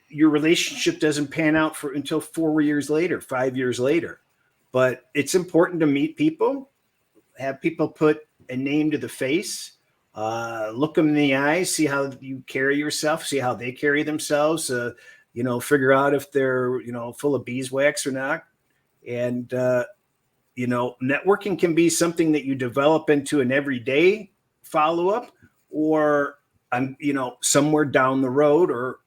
your relationship doesn't pan out until 4 years later, 5 years later. But it's important to meet people, have people put a name to the face. Look them in the eyes, see how you carry yourself, see how they carry themselves, figure out if they're, full of beeswax or not. And, networking can be something that you develop into an everyday follow-up, or, somewhere down the road, or,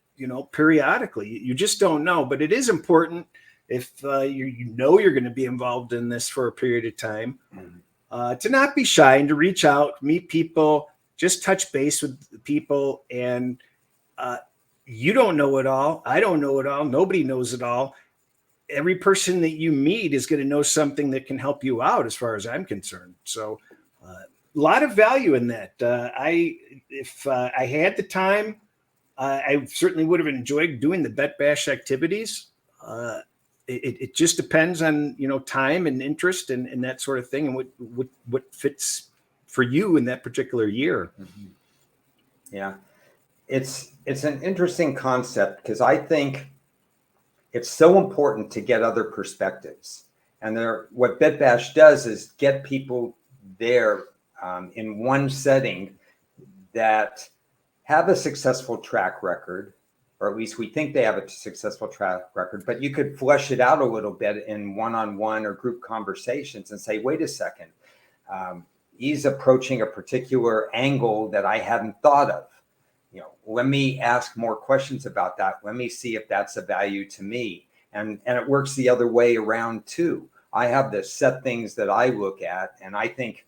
periodically. You just don't know, but it is important if you're going to be involved in this for a period of time, to not be shy and to reach out, meet people, just touch base with people. And you don't know it all. I don't know it all. Nobody knows it all. Every person that you meet is going to know something that can help you out, as far as I'm concerned. So a lot of value in that. If I had the time, I certainly would have enjoyed doing the Bet Bash activities. It just depends on, time and interest and that sort of thing, and what fits for you in that particular year.
Mm-hmm. Yeah. It's an interesting concept, because I think it's so important to get other perspectives. And what Bet Bash does is get people there in one setting that have a successful track record, or at least we think they have a successful track record, but you could flesh it out a little bit in one-on-one or group conversations and say, wait a second, he's approaching a particular angle that I hadn't thought of. Let me ask more questions about that. Let me see if that's a value to me. And it works the other way around too. I have the set things that I look at, and I think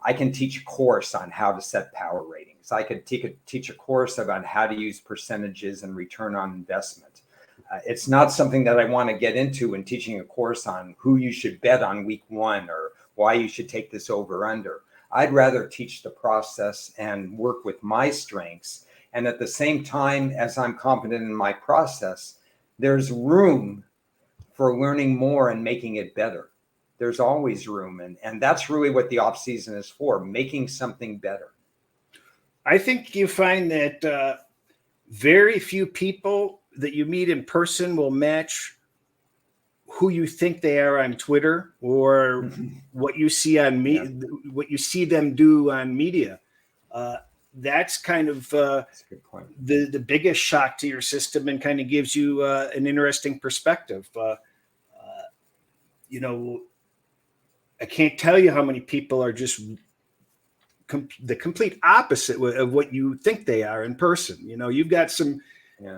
I can teach a course on how to set power ratings. I could teach a course about how to use percentages and return on investment. It's not something that I want to get into in teaching a course on who you should bet on week 1 or why you should take this over under. I'd rather teach the process and work with my strengths. And at the same time, as I'm confident in my process, there's room for learning more and making it better. There's always room. And that's really what the off season is for, making something better.
I think you find that very few people that you meet in person will match who you think they are on Twitter, or what you see on what you see them do on media. That's kind of
That's a good point.
The biggest shock to your system, and kind of gives you an interesting perspective. I can't tell you how many people are just the complete opposite of what you think they are in person. You've got some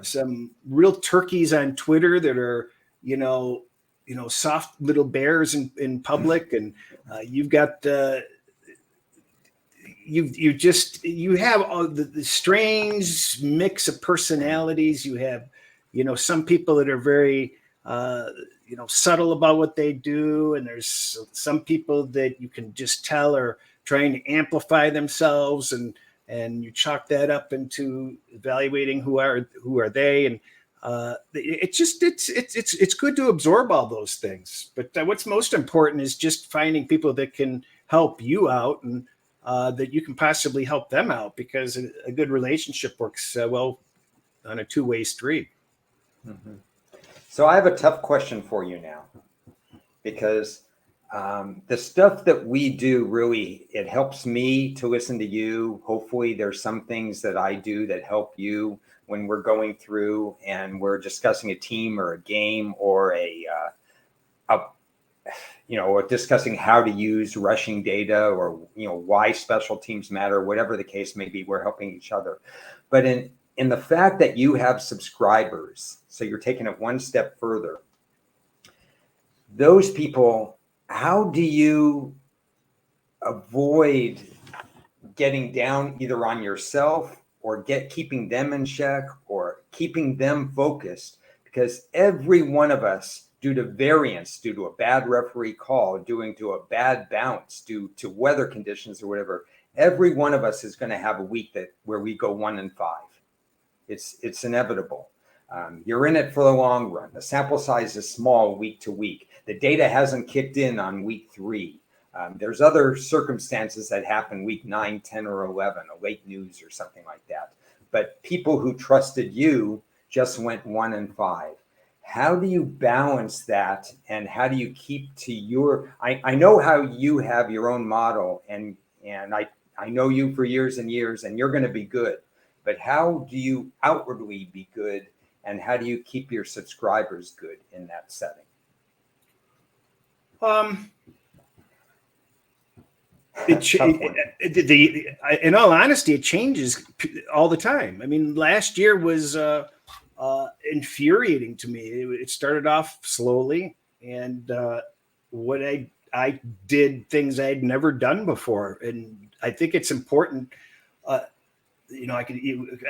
some real turkeys on Twitter that are, soft little bears in public, and you've got you have all the strange mix of personalities. You have, some people that are very subtle about what they do, and there's some people that you can just tell are trying to amplify themselves, and you chalk that up into evaluating who are they, and it's good to absorb all those things. But what's most important is just finding people that can help you out, and that you can possibly help them out, because a good relationship works well on a two-way street.
Mm-hmm. So I have a tough question for you now, because the stuff that we do, really, it helps me to listen to you. Hopefully there's some things that I do that help you when we're going through and we're discussing a team or a game, or or discussing how to use rushing data, or why special teams matter, whatever the case may be. We're helping each other. But in the fact that you have subscribers, so you're taking it one step further, those people, how do you avoid getting down either on yourself, or keeping them in check, or keeping them focused? Because every one of us, due to variance, due to a bad referee call, due to a bad bounce, due to weather conditions or whatever, every one of us is going to have a week where we go 1-5. It's inevitable. You're in it for the long run. The sample size is small week to week. The data hasn't kicked in on week 3. There's other circumstances that happen week 9, 10, or 11, a late news or something like that. But people who trusted you just went 1-5. How do you balance that, and how do you keep to your? I know how you have your own model, and I know you for years and years, and you're going to be good. But how do you outwardly be good, and how do you keep your subscribers good in that setting?
In all honesty, it changes all the time. I mean, last year was infuriating to me. It started off slowly, and what I did things I had never done before, and I think it's important. I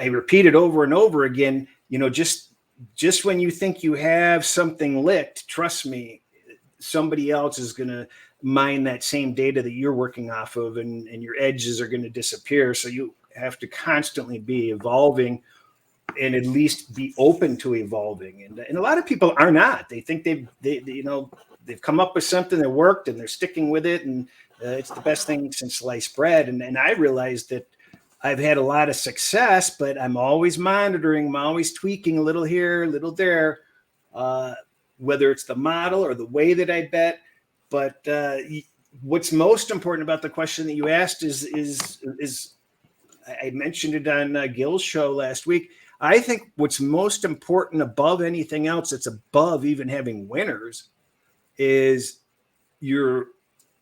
repeat it over and over again. Just when you think you have something licked, trust me, somebody else is going to mine that same data that you're working off of, and your edges are going to disappear. So you have to constantly be evolving, and at least be open to evolving. And a lot of people are not. They think they've come up with something that worked, and they're sticking with it, and it's the best thing since sliced bread. And I realized that I've had a lot of success, but I'm always monitoring. I'm always tweaking a little here, a little there, whether it's the model or the way that I bet. But what's most important about the question that you asked is I mentioned it on Gil's show last week. I think what's most important above anything else, that's above even having winners, is your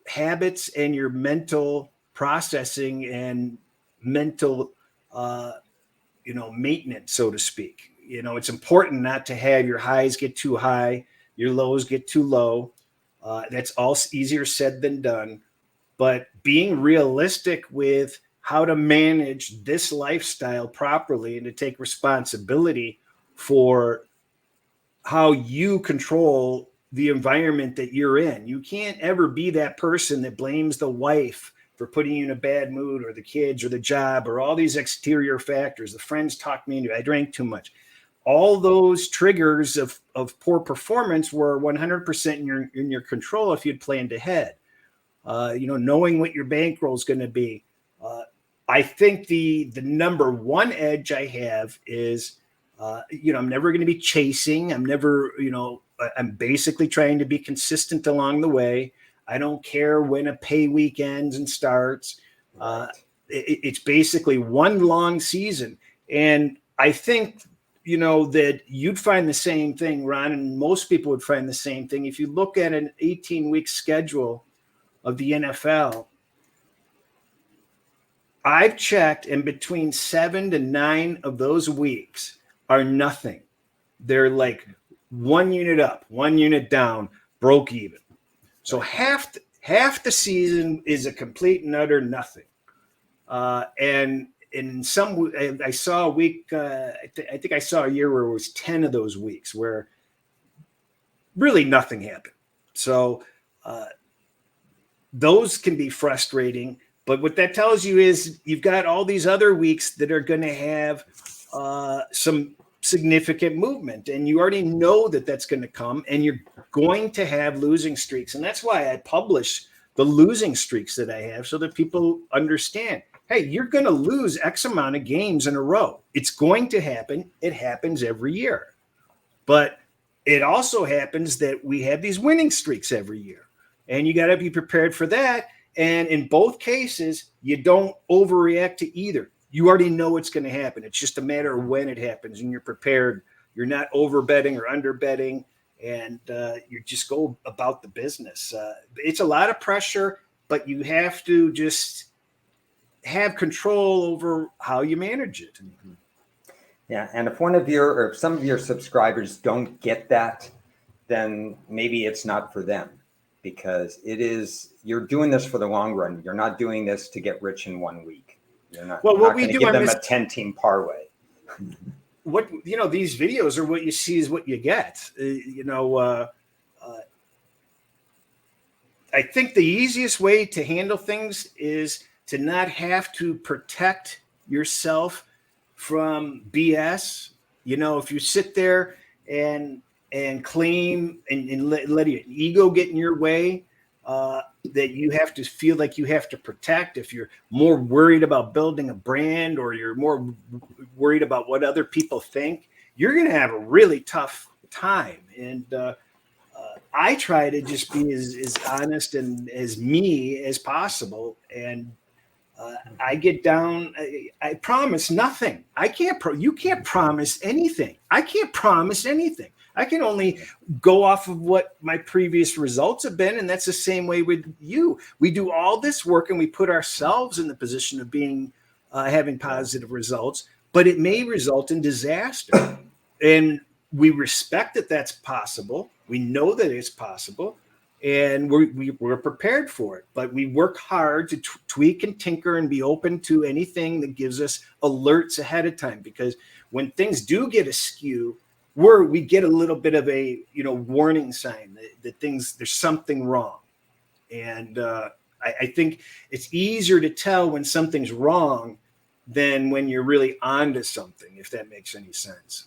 habits and your mental processing and mental, maintenance, so to speak. It's important not to have your highs get too high, your lows get too low. That's all easier said than done. But being realistic with how to manage this lifestyle properly, and to take responsibility for how you control the environment that you're in. You can't ever be that person that blames the wife for putting you in a bad mood, or the kids, or the job, or all these exterior factors. The friends talked me into it. I drank too much. All those triggers of poor performance were 100% in your control if you'd planned ahead. Knowing what your bankroll is going to be. I think the number one edge I have is, I'm never going to be chasing. I'm basically trying to be consistent along the way. I don't care when a pay week ends and starts. It's basically one long season. And I think, that you'd find the same thing, Ron, and most people would find the same thing. If you look at an 18-week schedule of the NFL, I've checked, and between 7 to 9 of those weeks are nothing. They're like 1 unit up, 1 unit down, broke even. So half the season is a complete and utter nothing. And in some, I saw a week, I think I saw a year where it was 10 of those weeks where really nothing happened. So those can be frustrating. But what that tells you is you've got all these other weeks that are going to have some significant movement, and you already know that that's going to come, and you're going to have losing streaks. And that's why I publish the losing streaks that I have so that people understand, hey, you're going to lose X amount of games in a row. It's going to happen. It happens every year. But it also happens that we have these winning streaks every year, and you got to be prepared for that. And in both cases, you don't overreact to either. You already know it's going to happen. It's just a matter of when it happens, and you're prepared. You're not over betting or under betting, and you just go about the business. It's a lot of pressure, but you have to just have control over how you manage it.
Mm-hmm. Yeah, and if if some of your subscribers don't get that, then maybe it's not for them, because you're doing this for the long run. You're not doing this to get rich in 1 week. You're not,
well, what we
going to
do
give them a 10-team parlay.
These videos are what you see is what you get. I think the easiest way to handle things is to not have to protect yourself from BS. If you sit there and claim and let your ego get in your way, that you have to feel like you have to protect. If you're more worried about building a brand, or you're more worried about what other people think, you're going to have a really tough time. And I try to just be as honest and as me as possible. And I get down. I promise nothing. You can't promise anything. I can't promise anything. I can only go off of what my previous results have been. And that's the same way with you. We do all this work and we put ourselves in the position of being having positive results, but it may result in disaster. And we respect that that's possible. We know that it's possible, and we're prepared for it. But we work hard to tweak and tinker and be open to anything that gives us alerts ahead of time, because when things do get askew, we get a little bit of a warning sign that there's something wrong. And I think it's easier to tell when something's wrong than when you're really onto something, if that makes any sense.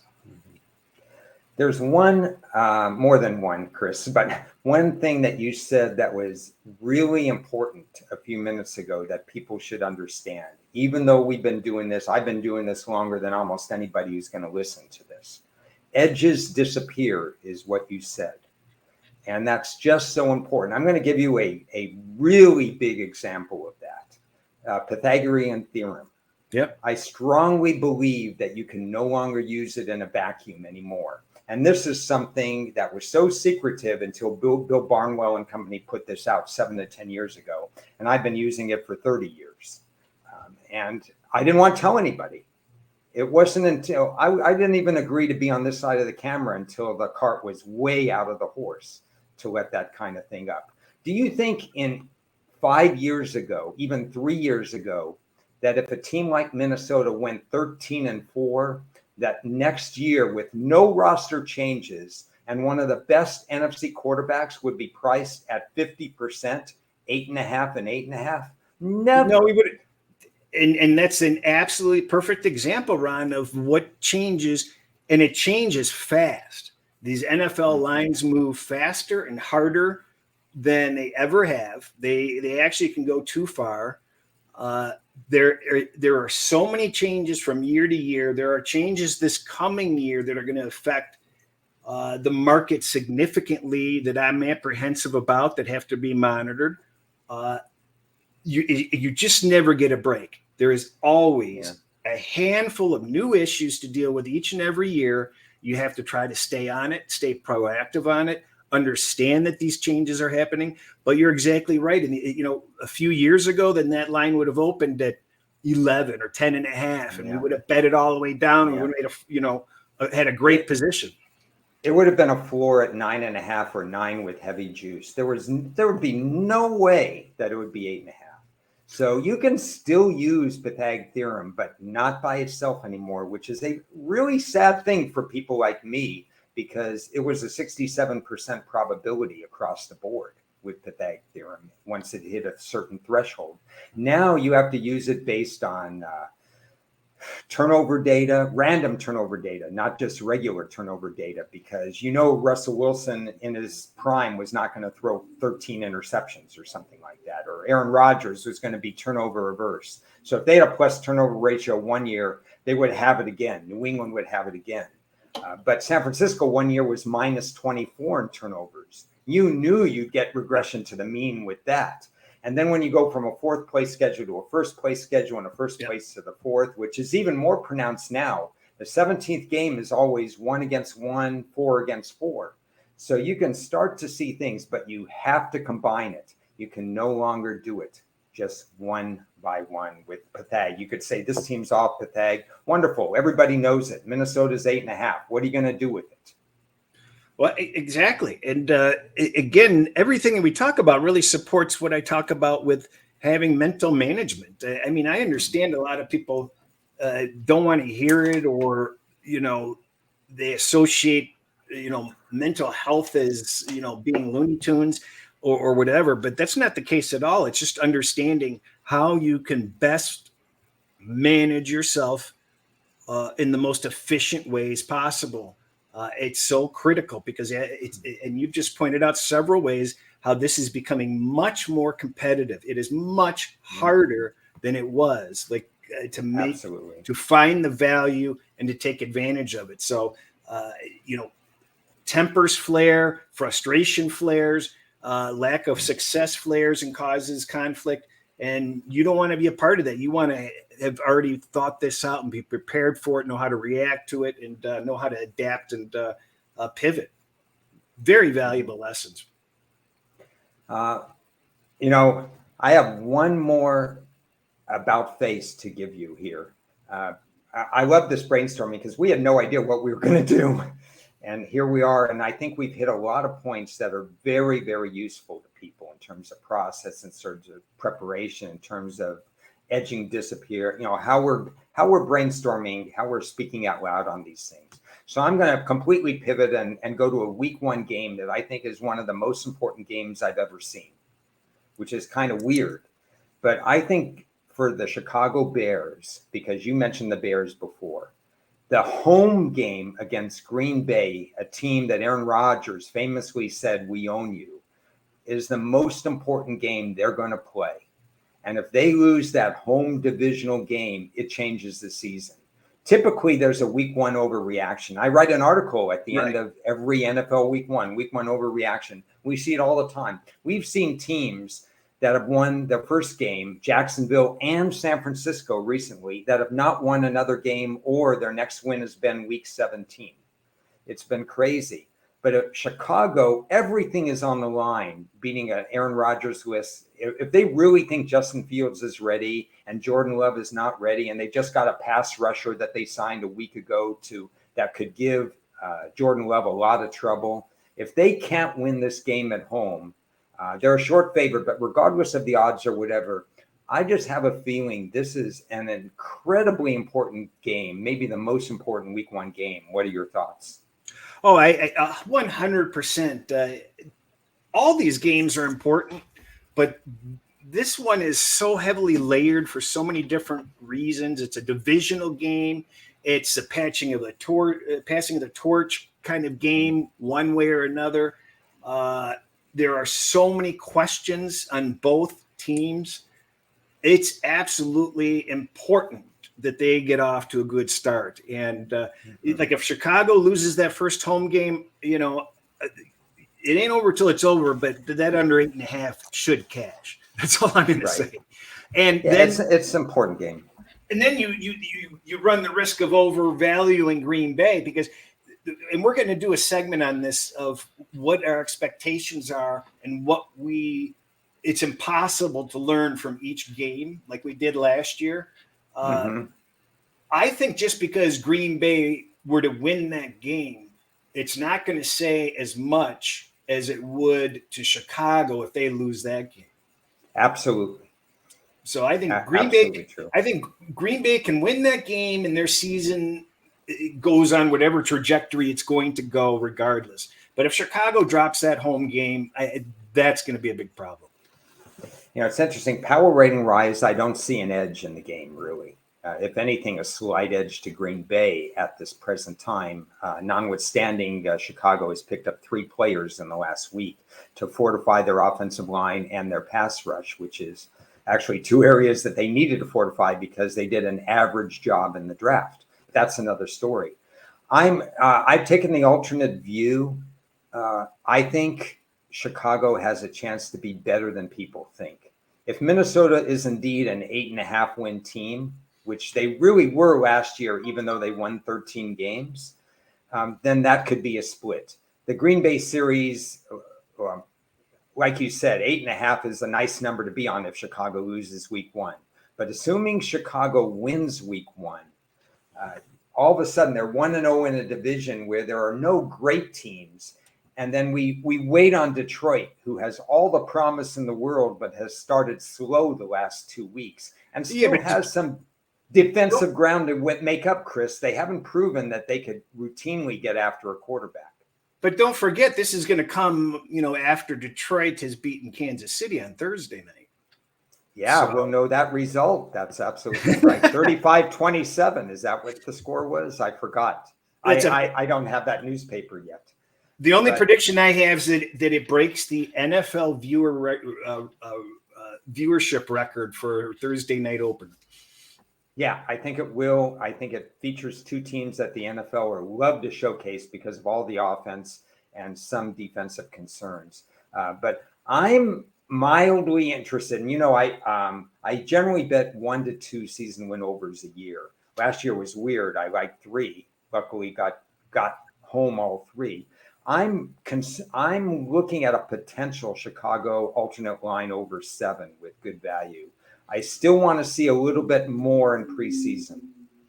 There's one, more than one, Chris, but one thing that you said that was really important a few minutes ago that people should understand. Even though I've been doing this longer than almost anybody who's going to listen to this. Edges disappear is what you said. And that's just so important. I'm going to give you a really big example of that. Pythagorean theorem.
Yep.
I strongly believe that you can no longer use it in a vacuum anymore. And this is something that was so secretive until Bill Barnwell and company put this out 7 to 10 years ago. And I've been using it for 30 years. And I didn't want to tell anybody. It wasn't until I didn't even agree to be on this side of the camera until the cart was way out of the horse to let that kind of thing up. Do you think in 5 years ago, even 3 years ago, that if a team like Minnesota went 13-4, that next year with no roster changes and one of the best NFC quarterbacks would be priced at 50%, 8.5 and 8.5? Never.
No, we would. And that's an absolutely perfect example, Ron, of what changes, and it changes fast. These NFL lines move faster and harder than they ever have. They actually can go too far. There are so many changes from year to year. There are changes this coming year that are going to affect the market significantly that I'm apprehensive about, that have to be monitored. You just never get a break. There is always a handful of new issues to deal with each and every year. You have to try to stay on it, stay proactive on it, understand that these changes are happening. But you're exactly right. And a few years ago, then that line would have opened at 11 or 10.5, and we would have bet it all the way down. And we would have made had a great position.
It would have been a floor at 9.5 or 9 with heavy juice. There would be no way that it would be 8.5. So you can still use Pythag theorem, but not by itself anymore, which is a really sad thing for people like me, because it was a 67% probability across the board with Pythag theorem once it hit a certain threshold. Now you have to use it based on turnover data, random turnover data, not just regular turnover data, because Russell Wilson in his prime was not going to throw 13 interceptions or something like that, or Aaron Rodgers was going to be turnover reverse. So if they had a plus turnover ratio one year, they would have it again. New England would have it again. But San Francisco one year was minus 24 in turnovers. You knew you'd get regression to the mean with that. And then when you go from a fourth place schedule to a first place schedule and a first place to the fourth, which is even more pronounced now, the 17th game is always 1 against 1, 4 against 4. So you can start to see things, but you have to combine it. You can no longer do it just one by one with Pythag. You could say this team's off Pythag. Wonderful. Everybody knows it. Minnesota's 8.5. What are you going to do with it?
Well, exactly. And again, everything that we talk about really supports what I talk about with having mental management. I mean, I understand a lot of people don't want to hear it, or, they associate, mental health as, being Looney Tunes or whatever, but that's not the case at all. It's just understanding how you can best manage yourself in the most efficient ways possible. It's so critical because and you've just pointed out several ways how this is becoming much more competitive. It is much harder than it was, to make,
Absolutely.
to find the value and to take advantage of it. So, tempers flare, frustration flares, lack of success flares and causes conflict. And you don't want to be a part of that. You want to have already thought this out and be prepared for it, know how to react to it, and know how to adapt and pivot. Very valuable lessons.
I have one more about face to give you here. I love this brainstorming because we had no idea what we were going to do. And here we are. And I think we've hit a lot of points that are very, very useful to people in terms of process, in terms of preparation, in terms of edging disappear, how we're brainstorming, how we're speaking out loud on these things. So I'm going to completely pivot and go to a week 1 game that I think is one of the most important games I've ever seen, which is kind of weird. But I think for the Chicago Bears, because you mentioned the Bears before, the home game against Green Bay, a team that Aaron Rodgers famously said, "We own you," is the most important game they're going to play. And if they lose that home divisional game, it changes the season. Typically, there's a week 1 overreaction. I write an article at the end of every NFL week 1 overreaction. We see it all the time. We've seen teams that have won their first game, Jacksonville and San Francisco recently, that have not won another game, or their next win has been week 17. It's been crazy. But at Chicago, everything is on the line, beating an Aaron Rodgers list. If they really think Justin Fields is ready and Jordan Love is not ready, and they just got a pass rusher that they signed a week ago that could give Jordan Love a lot of trouble. If they can't win this game at home, they're a short favorite, but regardless of the odds or whatever, I just have a feeling this is an incredibly important game, maybe the most important week 1 game. What are your thoughts?
Oh, I 100%. All these games are important, but this one is so heavily layered for so many different reasons. It's a divisional game. It's a passing of the torch kind of game, one way or another. There are so many questions on both teams. It's absolutely important that they get off to a good start. And if Chicago loses that first home game, it ain't over till it's over, but that under 8.5 should cash. That's all I'm going to say. And then
it's an important game.
And then you run the risk of overvaluing Green Bay and we're going to do a segment on this of what our expectations are and it's impossible to learn from each game like we did last year. I think just because Green Bay were to win that game, it's not going to say as much as it would to Chicago if they lose that game.
Absolutely.
So I think
True.
I think Green Bay can win that game, and their season goes on whatever trajectory it's going to go, regardless. But if Chicago drops that home game, that's going to be a big problem.
It's interesting. Power rating rise, I don't see an edge in the game, really. If anything, a slight edge to Green Bay at this present time, notwithstanding Chicago has picked up 3 players in the last week to fortify their offensive line and their pass rush, which is actually 2 areas that they needed to fortify because they did an average job in the draft. That's another story. I've taken the alternate view. I think Chicago has a chance to be better than people think. If Minnesota is indeed an 8.5 win team, which they really were last year, even though they won 13 games, then that could be a split. The Green Bay series, like you said, 8.5 is a nice number to be on if Chicago loses week 1. But assuming Chicago wins week 1, all of a sudden they're 1-0 in a division where there are no great teams. And then we wait on Detroit, who has all the promise in the world, but has started slow the last 2 weeks and still has some defensive ground to make up, Chris. They haven't proven that they could routinely get after a quarterback.
But don't forget, this is going to come, after Detroit has beaten Kansas City on Thursday night.
Yeah, we'll know that result. That's absolutely right. 35-27. Is that what the score was? I forgot. I don't have that newspaper yet.
The only prediction I have is that it breaks the NFL viewership record for Thursday night opener.
Yeah, I think it will. I think it features 2 teams that the NFL love to showcase because of all the offense and some defensive concerns. But I'm mildly interested. And, I generally bet 1 to 2 season win overs a year. Last year was weird. I liked 3. Luckily got home all 3. I'm looking at a potential Chicago alternate line over 7 with good value. I still want to see a little bit more in preseason.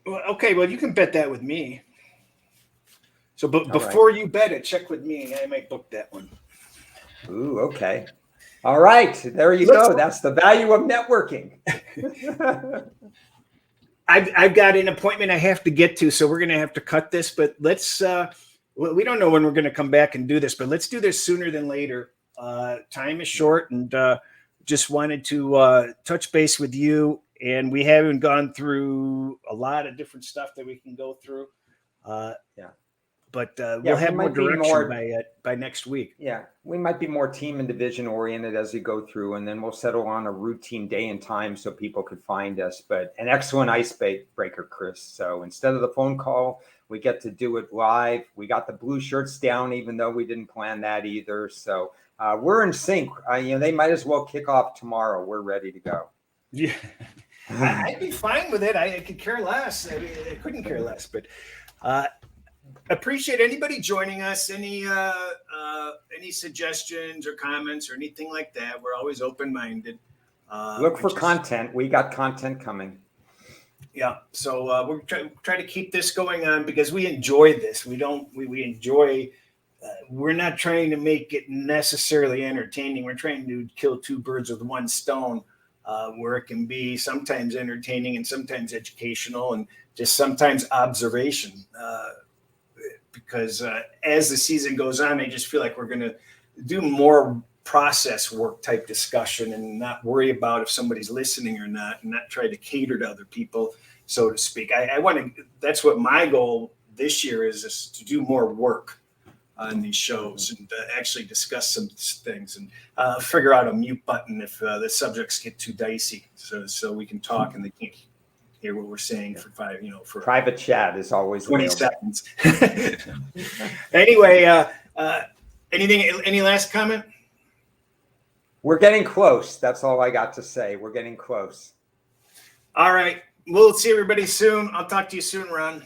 Okay, well, you can bet that with me. So before you bet it, check with me. I might book that one.
Ooh, okay. All right. There you go. That's the value of networking.
I've got an appointment I have to get to, so we're going to have to cut this. But let's we don't know when we're going to come back and do this, but let's do this sooner than later. Time is short, and just wanted to touch base with you. And we haven't gone through a lot of different stuff that we can go through. But we'll have more direction by next week.
Yeah, we might be more team and division oriented as we go through, and then we'll settle on a routine day and time so people could find us. But an excellent icebreaker, Chris. So instead of the phone call, we get to do it live. We got the blue shirts down, even though we didn't plan that either. So we're in sync. They might as well kick off tomorrow. We're ready to go.
Yeah, I'd be fine with it. I could care less. I couldn't care less, but. Appreciate anybody joining us. Any suggestions or comments or anything like that? We're always open-minded.
Look for content. We got content coming.
Yeah, so we're try to keep this going on because we enjoy this. We enjoy. We're not trying to make it necessarily entertaining. We're trying to kill 2 birds with 1 stone, where it can be sometimes entertaining and sometimes educational and just sometimes observation. Because as the season goes on, I just feel like we're going to do more process work type discussion and not worry about if somebody's listening or not, and not try to cater to other people, so to speak. I want to. That's what my goal this year is to do more work on these shows and actually discuss some things and figure out a mute button if the subjects get too dicey, so we can talk and they can't hear what we're saying for 5, for
private chat is always
20 seconds. Anyway, any last comment?
We're getting close. That's all I got to say. We're getting close.
All right. We'll see everybody soon. I'll talk to you soon, Ron.